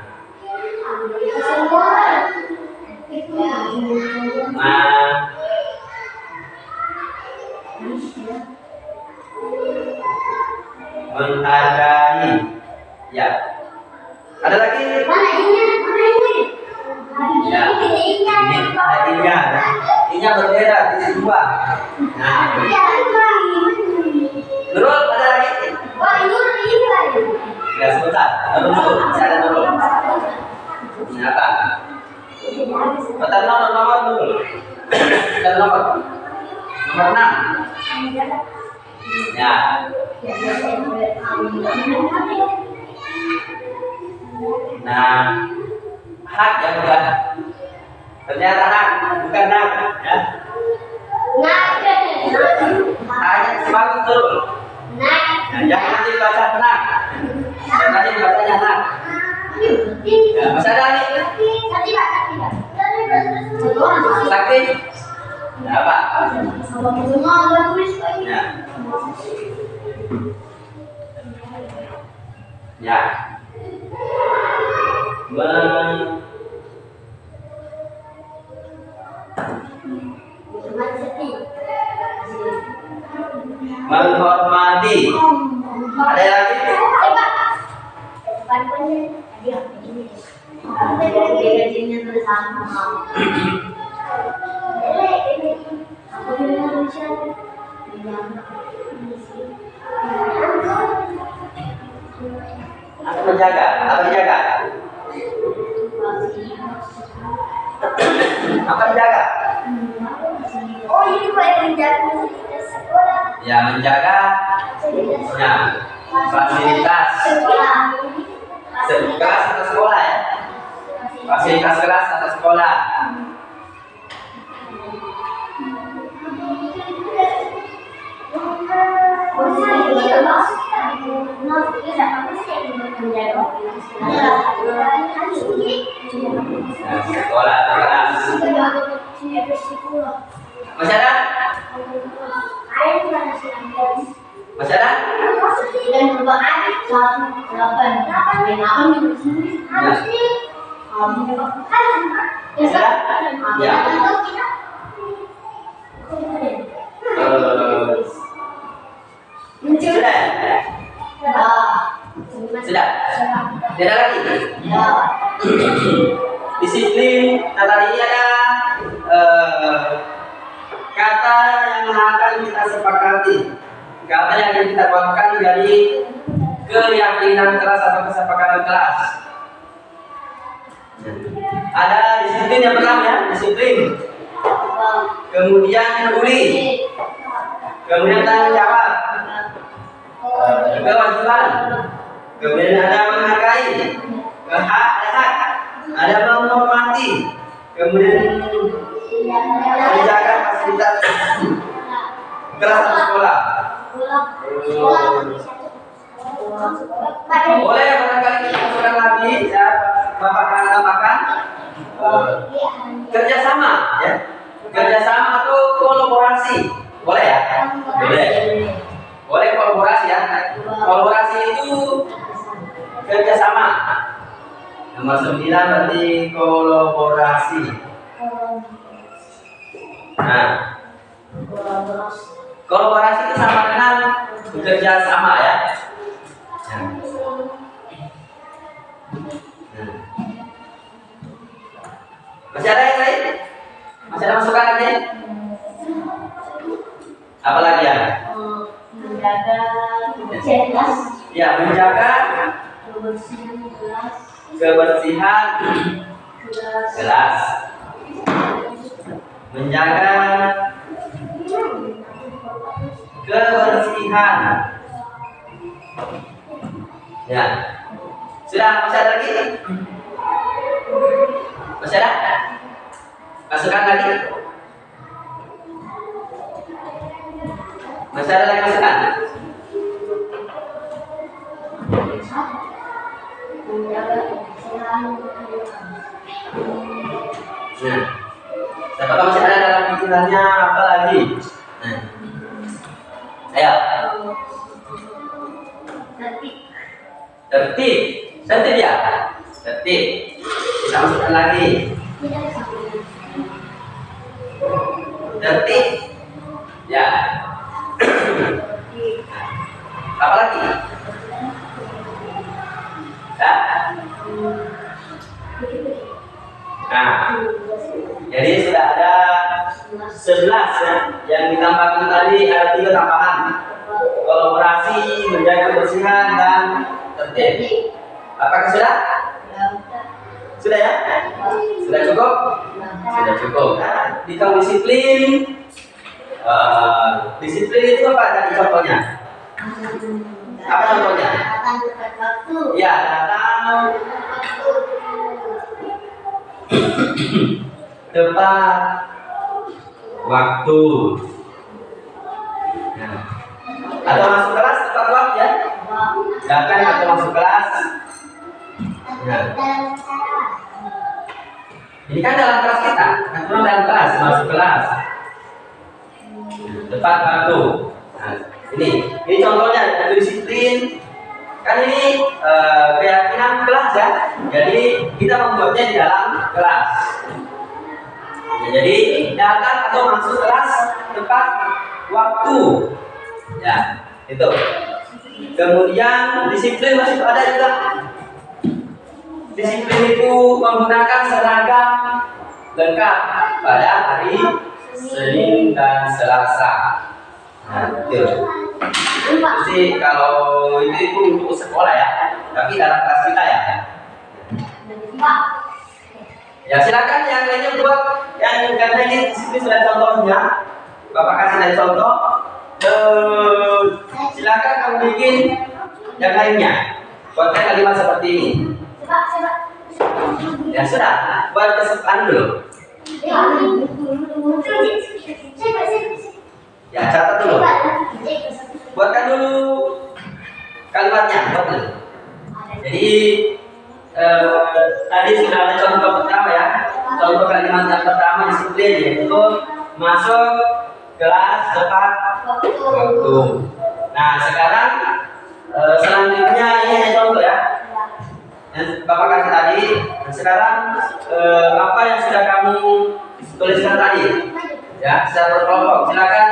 Menghargai. Ya. Ada lagi? Ya. Ini ada 3. Ini berbeda, ini 2. Nah. Nurul, ada lagi? Ya, sebentar. Nurul, saya Nurul. Nyata. Bentar, nomor dulu. Dan nomor 6. Ya. Nah, hak ya bukan? Ternyata hak, bukan hak ya. Hanya sebagus turun. Nah, jangan dibaca tenang. Tadi dibacanya hak. Ya, masih ada nih? Sakti? Ya, apa? Ya. Ya. Menghormati. Ada lagi? Apa menjaga? Apa menjaga? Apa menjaga? Ya, menjaga ya, fasilitas kelas atau sekolah ya. Fasilitas kelas atau sekolah. Sekolah atau kelas. Masih ada? Masih ada? Ya. Sudah? Sudah? Tidak lagi? Disiplin. Nah, tadi ada kata yang akan kita sepakati, kata yang akan kita buatkan dari keyakinan kelas atau kesepakatan kelas. Ada disiplin yang pertama ya, disiplin. Kemudian peduli. Kemudian tanggung jawab. Kewajiban. Kemudian ada menghargai. Hak, ada hak. Ada menghormati. Kemudian menjaga fasilitas kelas atau sekolah. Boleh barangkali kita ulang lagi ya, Bapak akan tambahkan kerjasama ya, kerjasama atau kolaborasi, boleh ya? Boleh. Boleh kolaborasi ya. Kolaborasi itu kerjasama. Nomor 9 berarti kolaborasi. Nah, kolaborasi itu sama dengan bekerja sama ya. Masih ada yang lain? Masih ada masukan lagi? Apa lagi ya? Menjaga kebersihan kelas. Ya, menjaga kebersihan gelas, menjaga kebersihan. Ya, sudah masih ada lagi? Masih ada? Masukkan lagi. Masih ada lagi masukan? Nah, apakah masih ada dalam pikirannya apa lagi? Nah, ayo. Tertib, tertib ya, tertib. Kita masukkan lagi. Tertib, ya. Apa lagi? Ya. Nah, jadi sudah ada 11 ya, yang ditambahkan tadi ada 3 tambahan. Kolaborasi, menjaga kebersihan dan tertib. Apakah sudah? Sudah ya? Sudah cukup? Sudah cukup. Di kamu disiplin. Disiplin itu apa tadi contohnya? Apa contohnya? Ya, datang tepat waktu. Nah. Atau masuk kelas tepat waktu ya? Datang atau masuk kelas. Nah. Ini kan dalam kelas kita, kan dalam kelas, masuk kelas. Tepat waktu. Nah, ini contohnya dari disiplin. Kan ini keyakinan kelas ya. Jadi kita membuatnya di dalam kelas. Ya, jadi datang atau masuk kelas tepat waktu. Ya, itu. Kemudian disiplin masih ada juga. Disiplin itu menggunakan seragam lengkap pada hari Senin dan Selasa. Nah, itu. Jadi kalau itu untuk sekolah ya, tapi dalam kelas kita ya. Ya silakan yang lainnya buat yang karena ini disiplin sudah contohnya, Bapak kasih dari contoh. Silakan kamu bikin yang lainnya. Buatkan kalimat seperti ini. Ya sudah, buat kesukaan dulu. Ya catat dulu. Buatkan dulu kalimatnya, buat dulu. Jadi tadi sudah ada contoh pertama ya. Contoh kalimat yang pertama disiplin yaitu masuk kelas tepat waktu. Nah sekarang selanjutnya ini ada contoh ya. Yang Bapak kasih tadi. Nah, sekarang apa yang sudah kamu tuliskan tadi? Ya, secara berkelompok. Silakan.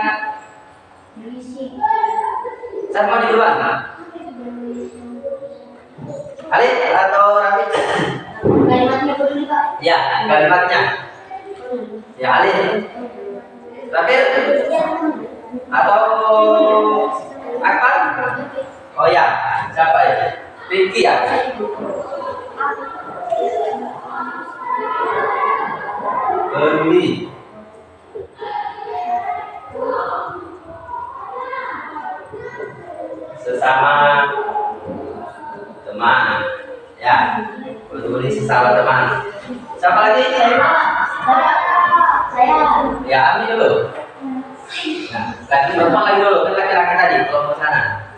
Siapa mau duluan? Alif atau Rafi? Kalimatnya dulu Pak. Ya, kalimatnya. Ya, Alif. Rafi? Atau Akbar? Oh ya, siapa itu? Riki ya? Peduli. Sesama teman. Ya, peduli sesama teman. Siapa lagi? Saya. Ya, Ami dulu. Nah, lagi perempuan lagi dulu, kan laki-laki tadi, kelompok sana.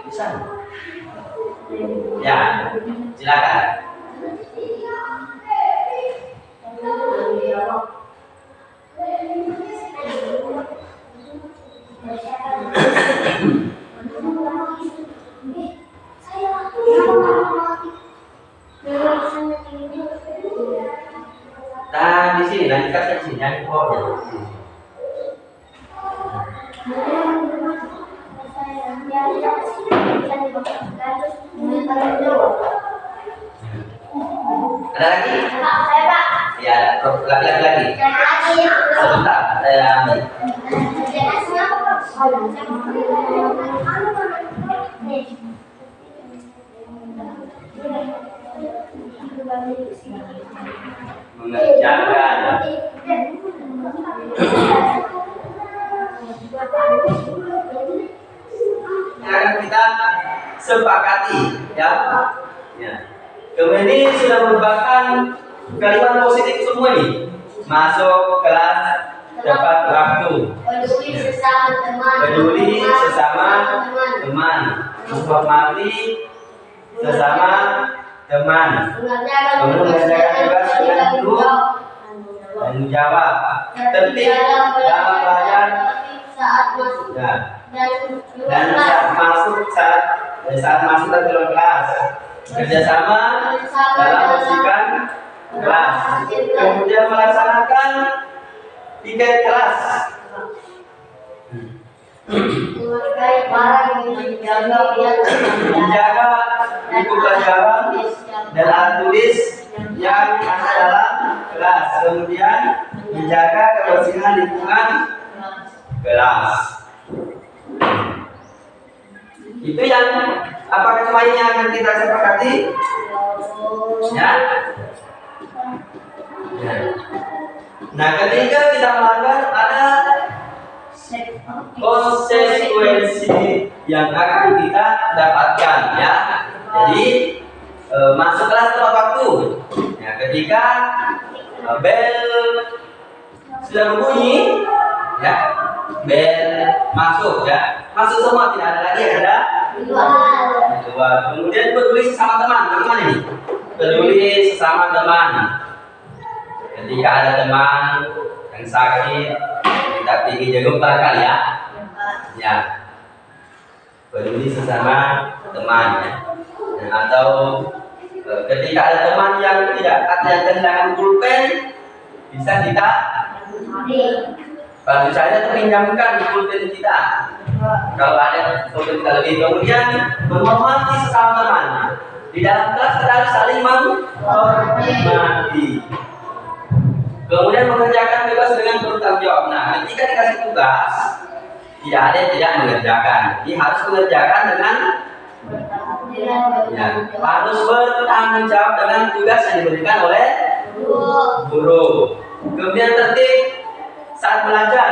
Bisa. Ya, silakan. Nah, di sini, nanti kasih di sini, yang bawahnya. Ada lagi? Ya, laki-laki lagi. Sebentar, saya ambil. Mengerjakan. Yang akan kita sepakati, ya. Ya. Kemudian ini sudah merupakan kalimat positif semua nih. Masuk kelas tepat waktu. Peduli sesama teman. Peduli sesama teman. Menghormati sesama teman. Mengerjakan tugas dengan penuh tanggung jawab. Tertib dalam belajar. Saat masuk Ya. dan saat masuk ke dalam kelas. Kerjasama dalam membersihkan kelas. Kemudian melaksanakan tiket kelas. memakai barang yang Menjaga buku pelajaran dan alat tulis yang ada dalam kelas. Kemudian menjaga kebersihan lingkungan kelas. Itu yang apakah cuma ini yang akan kita sepakati? Ya. Ya. Nah, ketika kita melanggar ada konsekuensi yang akan kita dapatkan, ya. Jadi masuk kelas tepat waktu. Ya, ketika bel sudah berbunyi, ya, bel masuk, ya, masuk semua, tidak ada lagi ada keluar. Kemudian peduli sesama teman, bagaimana ini? Peduli sesama teman. Ketika ada teman yang sakit, minta tinggi jagung barangkali, ya. Ya. Peduli sesama teman, ya. Nah, atau ketika ada teman yang tidak ada kehilangan pulpen, bisa kita bantu saja untuk pinjamkan pulpen kita. Kalau ada pulpen kita lebih. Kemudian menghormati sesama teman. Di dalam kelas kita harus saling menghormati. Kemudian mengerjakan tugas dengan bertanggung jawab. Nah, ketika dikasih tugas, tidak ada yang tidak mengerjakan. Jadi harus mengerjakan dengan ya, harus bertanggung jawab dengan tugas yang diberikan oleh guru. Kemudian tertib saat belajar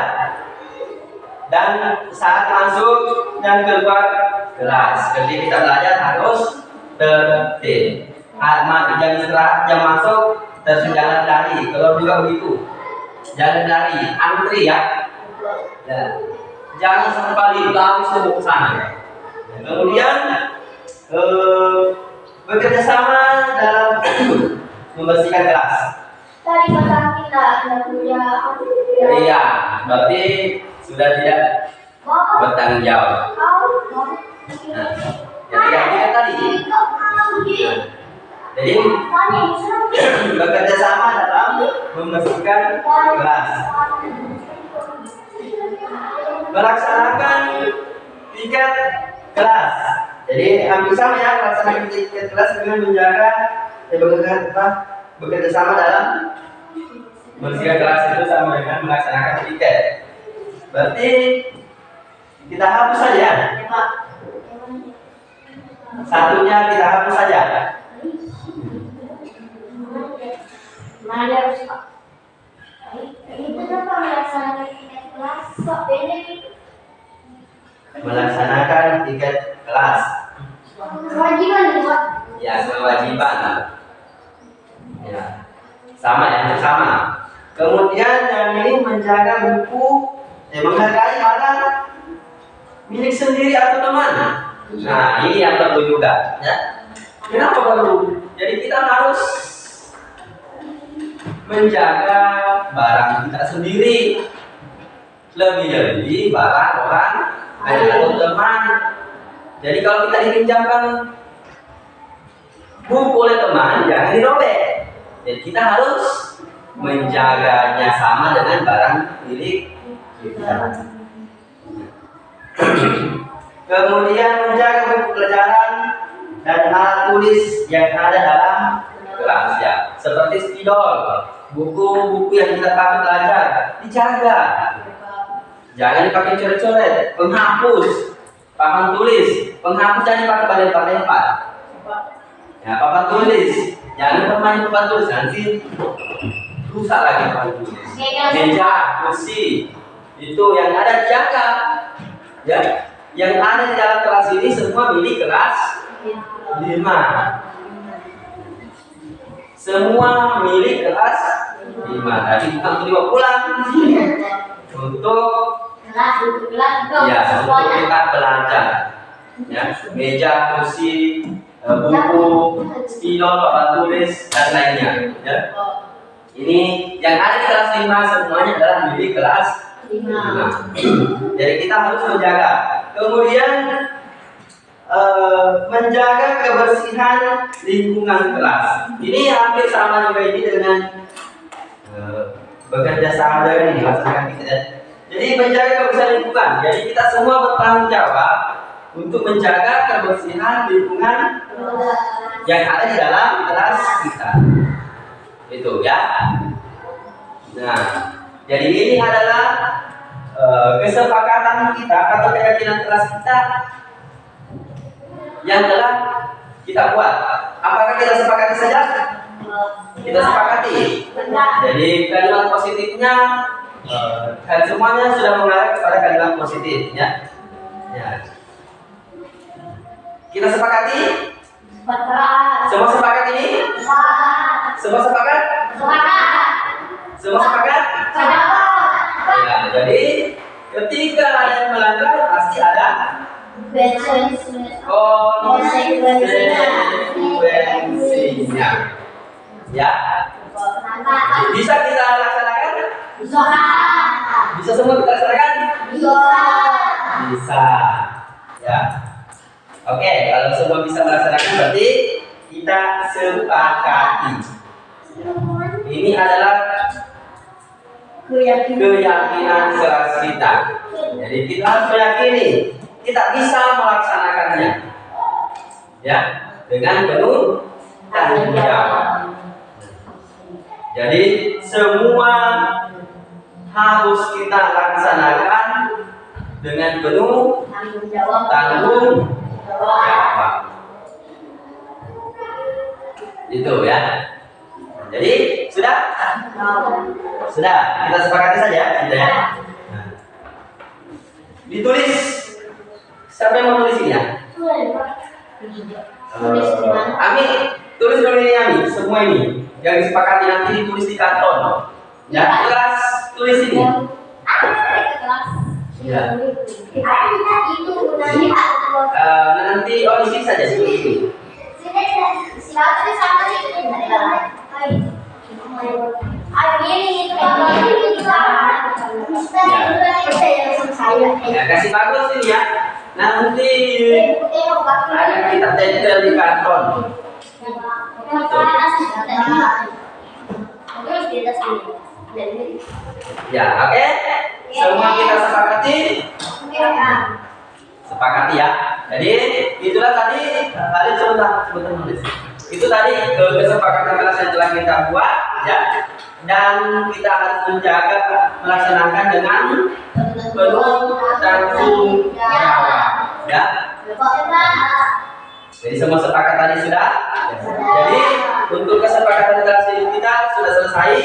dan saat masuk dan keluar kelas. Ketika kita belajar harus tertib. Jam istirahat, jam masuk, terus jalan lari. Kalau juga begitu, jalan lari, antri, ya. Ya. Jangan sampai lari sebut sana. Kemudian bekerja sama dalam membersihkan kelas. Tadi kata kita punya Iya, berarti sudah tidak bertanggung jawab. Nah, jadi yang kita tadi. Nah, jadi bekerja sama dalam membersihkan kelas. Melaksanakan tiket kelas. Jadi hampir sama, ya, melaksanakan tiket kelas dengan menjaga bekerja sama dalam membersihkan kelas itu sama dengan melaksanakan tiket. Berarti kita hapus saja. Satunya kita hapus saja. Mana harus Pak? Itu apa melaksanakan tiket kelas? Kok beda gitu? Melaksanakan tiket kelas. Kewajiban itu Pak? Ya, kewajiban. Ya, sama, ya, sama. Kemudian yang ini menjaga buku, menghargai barang milik sendiri atau teman. Nah, ini yang perlu juga, ya. Kenapa perlu? Jadi kita harus menjaga barang kita sendiri, lebih-lebih barang orang atau teman. Jadi kalau kita dipinjamkan buku oleh teman, jangan dirobek. Jadi kita harus menjaganya sama dengan barang milik kita. Kemudian menjaga buku pelajaran dan alat tulis yang ada dalam kelas, ya, seperti spidol, buku-buku yang kita pakai belajar dijaga, jangan dipakai coret-coret, penghapus. Papan tulis, penghapus jangan dipakai pada tempat. Ya, papan tulis, jangan bermain papan tulis nanti rusak lagi papan tulis. Meja, kursi, itu yang ada dijaga. Ya, yang ada di dalam kelas ini semua milik kelas 5. Semua milik kelas 5. Tapi bukan untuk dibawa pulang. Untuk ya, untuk kita belajar. Ya, meja, kursi, buku, spidol, papan tulis dan lainnya. Ya. Ini yang ada di kelas 5 semuanya adalah milik kelas 5. Jadi kita harus menjaga. Kemudian menjaga kebersihan lingkungan kelas. Ini hampir sama juga ini dengan bekerja sama dengan ini dilaksanakan kita. Jadi menjaga kebersihan lingkungan. Jadi kita semua bertanggung jawab untuk menjaga kebersihan lingkungan yang ada di dalam kelas kita. Itu ya. Nah, jadi ini adalah kesepakatan kita atau keyakinan kelas kita yang telah kita buat. Apakah kita sepakati saja? Kita sepakati. Jadi kalimat positifnya dan semuanya sudah mengarah kepada kalimat positif, ya. Ya. Kita sepakati? Semua sepakat ini? Semua sepakat? Semua sepakat? Ya, jadi ketika ada yang melanggar pasti ada konsekuensinya. Ya. Bisa kita laksanakan? Bisa semua kita laksanakan? Bisa. Ya. Oke, kalau semua bisa melaksanakan berarti kita sepakati. Ini adalah keyakinan kelas kita. Jadi kita harus meyakini kita bisa melaksanakannya, ya, dengan penuh tanggung jawab. Jadi semua harus kita laksanakan dengan penuh tanggung jawab. Itu ya. Jadi sudah kita sepakati saja, gitu ya. Nah. Ditulis. Siapa yang mau tulis ini ya? Ami, tulis dulu ini Ami, semua ini yang disepakati nanti ditulis di karton. Ya, kelas tulis ini. Ya. Nanti isi saja seperti ini. Ya, kasih bagus ini ya. Nanti ada kita tempel di karton. Ya, oke. Semua kita sepakati. Sepakati ya. Jadi itulah tadi kalian sebentar nulis. Itu tadi kesepakatan kelas yang telah kita buat, ya. Dan kita harus menjaga melaksanakan dengan penuh tanggung jawab, ya. Jadi semua sepakat tadi sudah. Jadi untuk kesepakatan kelas ini kita sudah selesai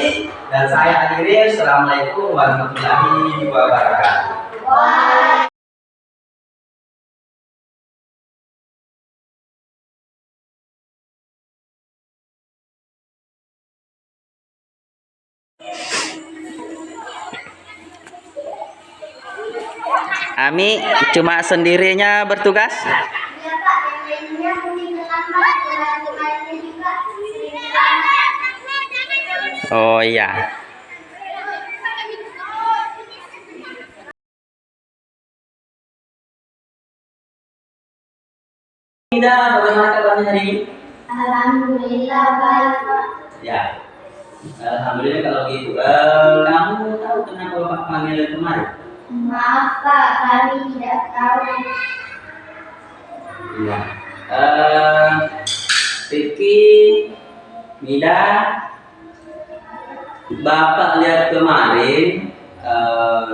dan saya akhiri. Assalamualaikum warahmatullahi wabarakatuh. Ami cuma sendirinya bertugas? Iya Pak, yang lainnya mungkin dengan Pak, yang lainnya juga sering. Oh iya. Indah, bagaimana kabarnya hari ini? Alhamdulillah baik Pak. Ya. Alhamdulillah kalau gitu. Kamu tahu kenapa Bapak panggil kemarin? Maaf Pak, kami tidak tahu. Iya. Vicky, Mida, Bapak lihat kemarin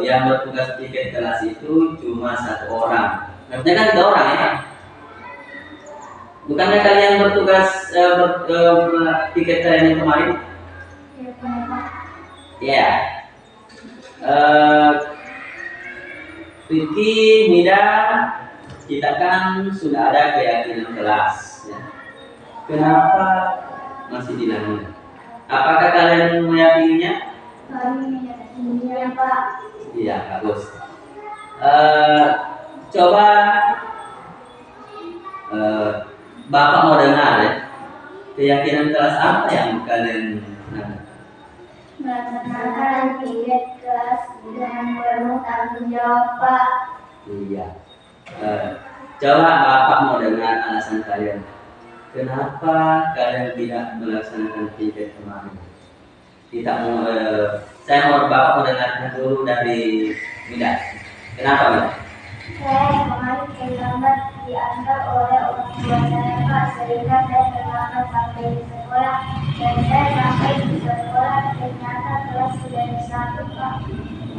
yang bertugas tiket kelas itu cuma 1 orang. Artinya kan 3 orang ya. Bukannya kalian bertugas tiket kalian yang kemarin? Ya, Pak. Ya. Riki, Mida, kita kan sudah ada keyakinan kelas. Ya. Kenapa masih dilanjut? Apakah kalian meyakininya? Kami meyakininya, Pak. Iya, bagus. Coba Bapak mau dengar ya, keyakinan kelas apa yang kalian dengar? Melaksanakan tiket kelas dengan penuh tanggung jawab, Pak. Iya. Coba Bapak mau dengar alasan kalian. Kenapa kalian tidak melaksanakan tiket kemarin? Tidak mau. Saya mau Bapak mau dengarkan dulu dari Mida. Kenapa Mida? Saya kemarin terlambat diantar oleh orang tua saya, Pak, sehingga saya terlambat sampai di sekolah. Dan saya sampai di sekolah ternyata kelas sudah disatu, Pak.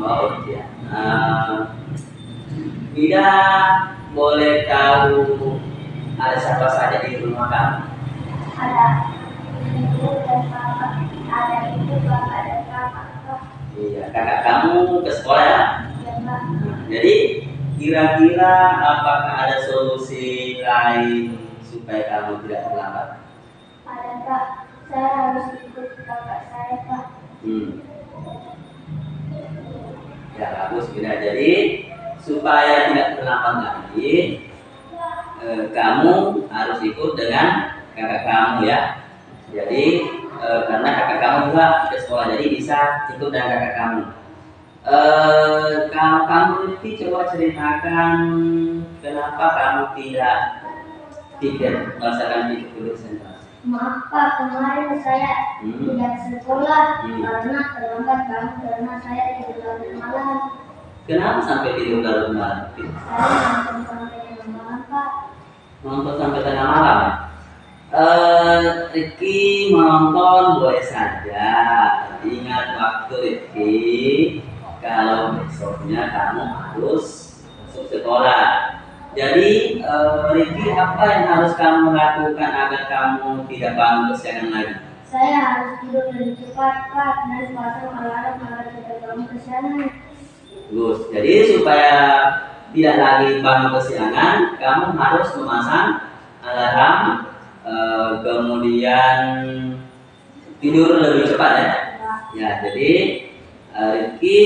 Oh iya. Mida boleh tahu ada siapa saja di rumah kamu? Ada ibu dan bapak, ada ibu, bapak dan kakak, Pak. Iya. Kakak kamu ke sekolah ya? Ya, Pak. Jadi kira-kira apakah ada solusi lain supaya kamu tidak terlambat? Ada, Pak. Saya harus ikut kakak saya, Pak. Ya bagus Mida. Jadi supaya tidak terlambat lagi, kamu harus ikut dengan kakak kamu ya. Jadi karena kakak kamu juga ke sekolah, jadi bisa ikut dengan kakak kamu. Kalau kamu nanti coba ceritakan kenapa kamu tidak merasakan tiket dulu sentrasi. Maaf, Pak, kemarin saya tidak sekolah karena terlambat banget karena saya tidur larut malam. Kenapa sampai tidur larut malam? Saya nonton sampai tengah malam, Pak. Nonton sampai tengah malam. Riki menonton boleh saja. Ingat waktu Riki, kalau besoknya kamu harus masuk sekolah. Jadi Riki, apa yang harus kamu lakukan agar kamu tidak bangun kesiangan lagi? Saya harus tidur lebih cepat, Pak, dan pasang alarm agar tidak bangun kesiangan. Bagus. Jadi supaya tidak lagi bangun kesiangan, kamu harus memasang alarm, kemudian tidur lebih cepat ya. Ya, jadi Riki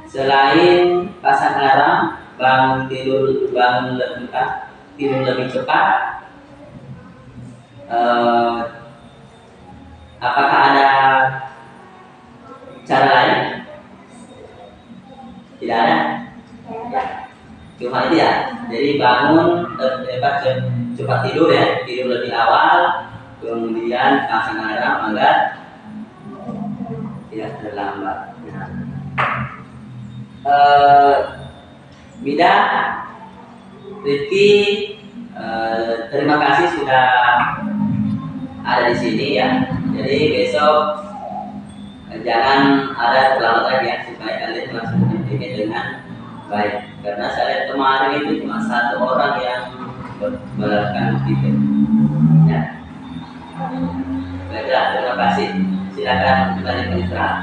selain pasang alarm, bangun tidur lebih cepat. Apakah ada cara lain? Tidak ada. Cuma itu ya. Jadi bangun cepat tidur ya, tidur lebih awal, kemudian pasang alarm agar tidak terlambat. Mida, Rifki, terima kasih sudah ada di sini ya. Jadi besok jangan ada terlambat lagi ya, supaya kalian melaksanakan tiket dengan baik. Karena saya lihat kemarin itu cuma 1 orang yang melakukan tiket. Ya. Baiklah, terima kasih. Silakan kembali ke istirahat.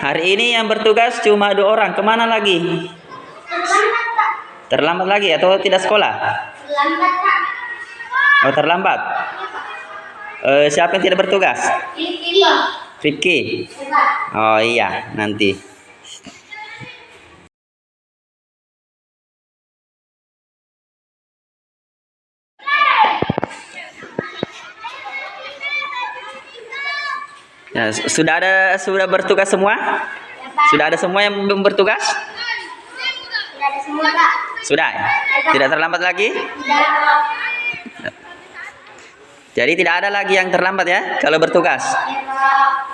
Hari ini yang bertugas cuma 2 orang. Kemana lagi? Terlambat, Pak. Terlambat lagi atau tidak sekolah? Terlambat, Pak. Oh, terlambat. Siapa yang tidak bertugas? Rifki, Pak. Rifki. Pak. Oh iya, nanti. Ya, sudah bertugas semua? Ya, Pak. Sudah ada semua yang belum bertugas? Tidak ada semua, Pak. Sudah. Tidak terlambat lagi? Tidak, Pak. Jadi tidak ada lagi yang terlambat ya kalau bertugas. Ya, Pak.